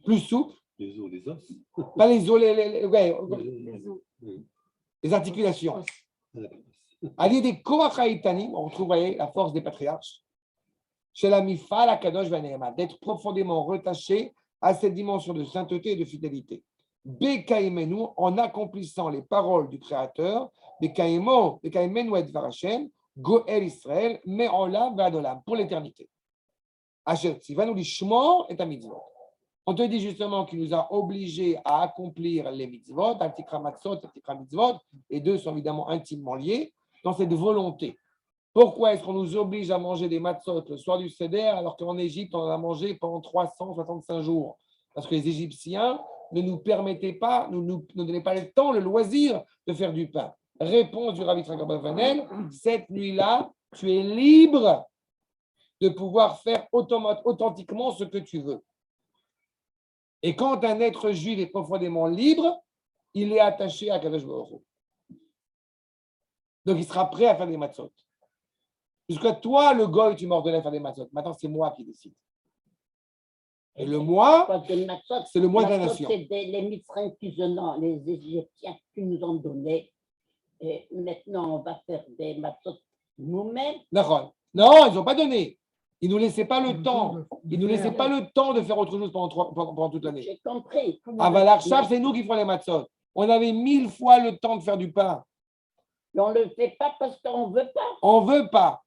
Plus souples. Les os, les os. Pas les os, Les les articulations. Allié des Koach Haïtanim, on retrouve la force des patriarches. Chez la Mifal, Akadosh Vaneema, d'être profondément retaché à cette dimension de sainteté et de fidélité. Bekaimenu, en accomplissant les paroles du Créateur, Bekaimenu et Varachem, Goël Israël, mais en l'âme Vadolam, pour l'éternité. Asher Tzivanu lishmor et mitzvot. On te dit justement qu'il nous a obligés à accomplir les mitzvot, Al-Tikra Matzot, Al-Tikra Mitzvot, et deux sont évidemment intimement liés, dans cette volonté. Pourquoi est-ce qu'on nous oblige à manger des matzot le soir du Seder, alors qu'en Égypte, on en a mangé pendant 365 jours? Parce que les Égyptiens ne nous permettaient pas, ne donnaient pas le temps, le loisir de faire du pain. Réponse du Rabbi Yitzhak Abravanel, cette nuit-là, tu es libre de pouvoir faire authentiquement ce que tu veux. Et quand un être juif est profondément libre, il est attaché à Kadosh Baruch Hu. Donc il sera prêt à faire des matzot. Jusqu'à toi, le goy, tu m'ordonnais de faire des matzot. Maintenant, c'est moi qui décide. Et le moi, c'est le moi de la nation. C'est les Mitzrayim les Égyptiens qui nous ont donné. Et maintenant, on va faire des matzot nous-mêmes. Non, ils n'ont pas donné. Ils ne nous laissaient pas le temps. Ils ne nous laissaient pas le temps de faire autre chose pendant toute l'année. J'ai compris. À Valarchav, c'est nous qui ferons les matzot. On avait 1000 fois le temps de faire du pain. Mais on ne le fait pas parce qu'on ne veut pas. On ne veut pas.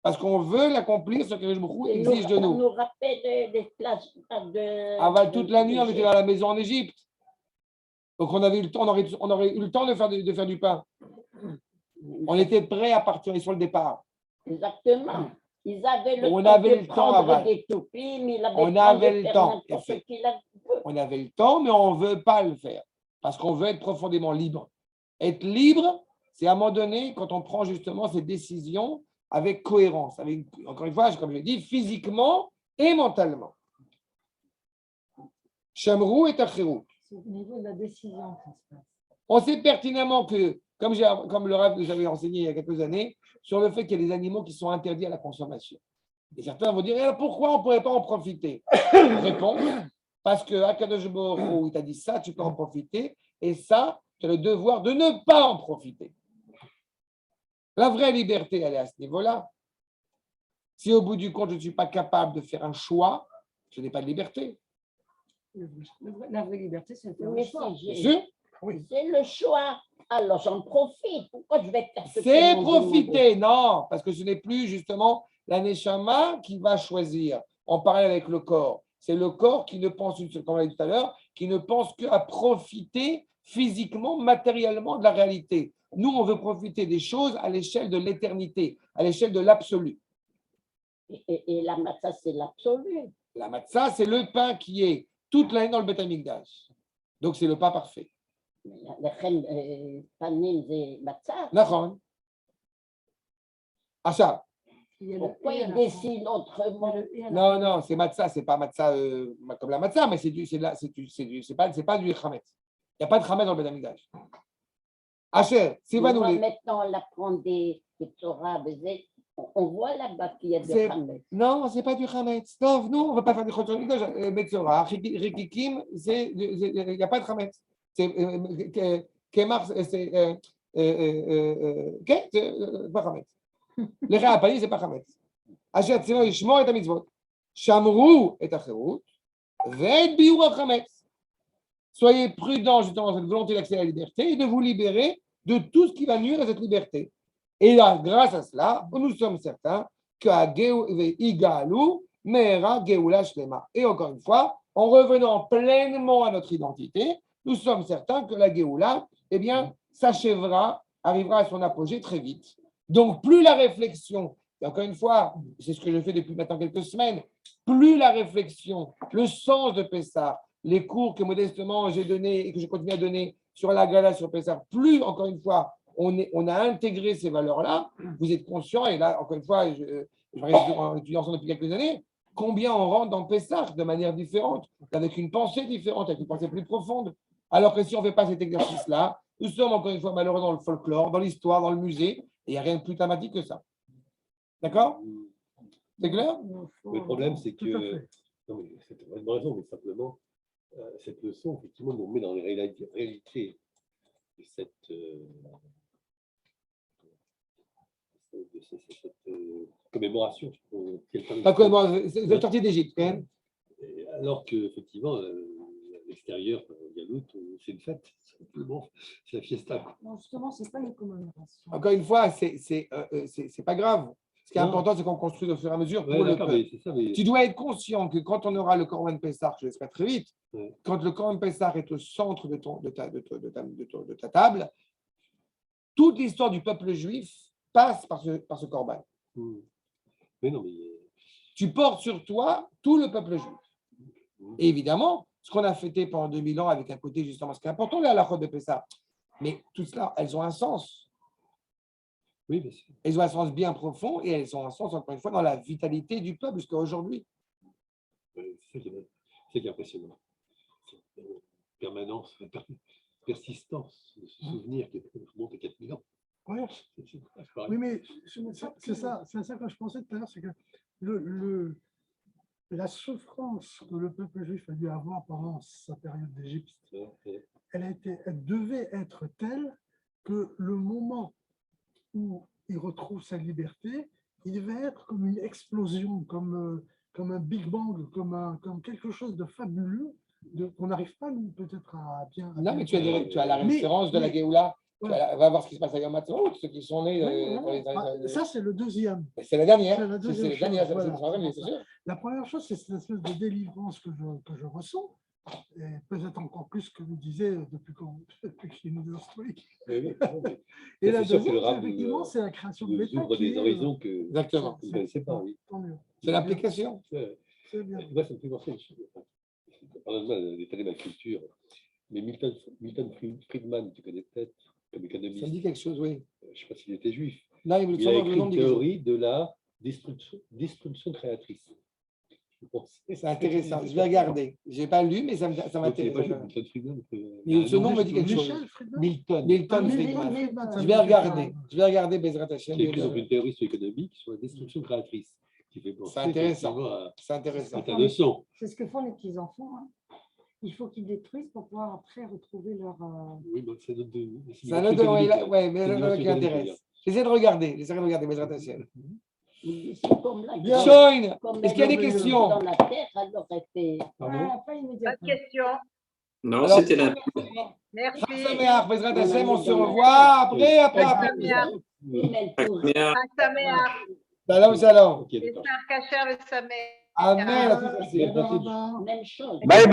Parce qu'on veut l'accomplir, ce que le Baruch Hu exige de nous. On nous rappelle des places de... Toute la nuit, on était à la maison en Égypte. Donc on avait eu le temps, on aurait eu le temps de faire du pain. On était prêts à partir sur le départ. Exactement. Ils avaient le On temps avait de le temps prendre avant. des toupis, mais ils avaient On le temps avait de le faire temps. n'importe ce qu'il a voulu. On avait le temps, mais on ne veut pas le faire. Parce qu'on veut être profondément libre. Être libre, c'est à un moment donné, quand on prend justement ces décisions avec cohérence. Avec, encore une fois, comme je l'ai dit, physiquement et mentalement. Shamrou et Tachirou. C'est au niveau de la décision que ça se passe. On sait pertinemment que, comme le Rav nous avait enseigné il y a quelques années, sur le fait qu'il y a des animaux qui sont interdits à la consommation. Et certains vont dire, alors pourquoi on ne pourrait pas en profiter? Réponse, parce que Akadosh Baruch Hu, il t'a dit ça, tu peux en profiter, et ça, tu as le devoir de ne pas en profiter. La vraie liberté, elle est à ce niveau-là. Si au bout du compte, je ne suis pas capable de faire un choix, je n'ai pas de liberté. La vraie liberté, c'est de faire le Mais choix. si Sûr? c'est le choix. Alors j'en profite. Pourquoi je vais faire ce que C'est l'on veut profiter, non, parce que ce n'est plus justement la neshama qui va choisir en parallèle avec le corps. C'est le corps qui ne pense, comme on l'a dit tout à l'heure, qui ne pense qu'à profiter physiquement, matériellement de la réalité. Nous, on veut profiter des choses à l'échelle de l'éternité, à l'échelle de l'absolu. Et la matzah, c'est l'absolu. La matzah, c'est le pain qui est toute l'année dans le Beth Amikdash. Donc, c'est le pain parfait. Les panim et matzah. Nachon. Acha. Pourquoi ils décident autrement? Non, c'est matzah, c'est pas matzah comme la matzah, mais c'est pas du chametz. Il n'y a pas de chametz dans le Beth Amikdash. Asher, c'est va nous. Maintenant, on apprend des Torah, on voit là-bas qu'il y a des chametz. Non, c'est pas du chametz. Non, nous, on ne va pas faire des chotron Mikdash. Metzora, Rikikim, il n'y a pas de chametz. C'est Kemar, c'est pas chametz. Le Réapani, c'est pas chametz. Asher, c'est va Ishmor et Mitzvot. Shamrou et Acherut. Ved Biur chametz. Soyez prudents justement dans cette volonté d'accéder à la liberté et de vous libérer de tout ce qui va nuire à cette liberté. Et là, grâce à cela, nous sommes certains que et encore une fois, en revenant pleinement à notre identité, nous sommes certains que la Géoula, eh bien, s'achèvera, arrivera à son apogée très vite. Donc, plus la réflexion, et encore une fois, c'est ce que je fais depuis maintenant quelques semaines, plus la réflexion, le sens de Pessah, les cours que modestement j'ai donnés et que je continue à donner sur la Gala, sur Pessah, plus, encore une fois, on a intégré ces valeurs-là, vous êtes conscients, et là, encore une fois, je étudie ensemble depuis quelques années, combien on rentre dans Pessah de manière différente, avec une pensée différente, avec une pensée plus profonde. Alors que si on ne fait pas cet exercice-là, nous sommes encore une fois malheureux dans le folklore, dans l'histoire, dans le musée, et il n'y a rien de plus dramatique que ça. D'accord? C'est clair? Le problème, c'est Tout à que. fait. Non, mais c'est une raison, mais simplement, cette leçon, effectivement, nous met dans les réalités de cette commémoration. Pas comment, c'est la sortie d'Égypte, quand même. Alors que, effectivement, l'extérieur, Galoute, c'est une fête. Bon, c'est la fiesta. Quoi. Non, justement, ce n'est pas une commémoration. Encore une fois, c'est pas grave. Ce qui est Non. important, c'est qu'on construit au fur et à mesure pour Ouais, le d'accord, peuple. mais c'est ça. Mais... Tu dois être conscient que quand on aura le Corban Pessah, je l'espère très vite, Ouais. quand le Corban Pessah est au centre de ta table, toute l'histoire du peuple juif passe par ce Corban. Mais non, mais... Tu portes sur toi tout le peuple juif. Et évidemment, ce qu'on a fêté pendant 2000 ans avec un côté justement, ce qui est important, les halachot de Pessah, mais tout cela, elles ont un sens. Oui, bien sûr. Elles ont un sens bien profond et elles ont un sens, encore une fois, dans la vitalité du peuple jusqu'à aujourd'hui. C'est ça qui est impressionnant. C'est une permanence, une persistance de ce souvenir qui remonte à 4000 ans. Ouais. C'est pareil. Oui, mais c'est ça que je pensais tout à l'heure, c'est que la souffrance que le peuple juif a dû avoir pendant sa période d'Égypte, elle devait être telle que le moment où il retrouve sa liberté, il devait être comme une explosion, comme un Big Bang, comme quelque chose de fabuleux, qu'on n'arrive pas, nous, peut-être à bien... Non, mais tu as la Mais- référence de la mais- Géoula. Voilà. Va voir ce qui se passe à Yom Ha'atzmaut, ceux qui sont nés dans les années. Ça, c'est le deuxième. C'est la dernière. c'est la deuxième C'est la dernière, chose, c'est voilà. le troisième, c'est sûr. La première chose, c'est cette espèce de délivrance que je ressens, et peut-être encore plus que vous disiez depuis que je suis New York. Oui. Et Ça, la c'est sûr que deuxième, le rap effectivement, c'est la création de nous l'État. ouvre des horizons que Exactement. vous ne connaissez pas. Oui. Tant mieux. C'est l'application. C'est bien. Moi, ça me fait penser à une chose. Pardonne-moi d'étaler ma culture. Mais Milton Friedman, tu connais peut-être comme Ça économiste. me dit quelque chose, oui. Je ne sais pas s'il était juif. Là, il Il a écrit le nom une dit quelque chose. théorie de la destruction créatrice. Je pense. C'est intéressant. Je vais regarder. Je n'ai pas lu, mais ça Donc, il n'est m'intéresse. pas juif, Milton Friedman. Mais ce nom me dit quelque chose. Michel Friedman. Milton. Milton Ah, Friedman. Friedman, ça Je me vais dit regarder. quelque chose. Je vais regarder Bezrat Hashem. Qui a écrit donc une théorie économique sur la destruction créatrice. Qui fait penser C'est intéressant. effectivement à C'est intéressant. ta leçon. C'est ce que font les petits-enfants. Hein. Il faut qu'ils détruisent pour pouvoir après retrouver leur... Oui, mais c'est notre. C'est un autre. Oui, mais le qui intéresse. J'essaie de regarder. Bezrat Hashem. Comme là, Bien. Shoin, comme est-ce qu'il y a des la- questions? Dans la terre, elle aurait fait. Ah, pas Pas de immédiatement. question. Non, Alors, c'était la... Merci. Sameach, Bezrat Hashem, on se revoit après. Sameach. Mais elle pourrait- première. Sameach. Salam, salam. Ok, d'accord. Pesach Kasher Sameach. Amen. Merci. Même chose. Bye bye.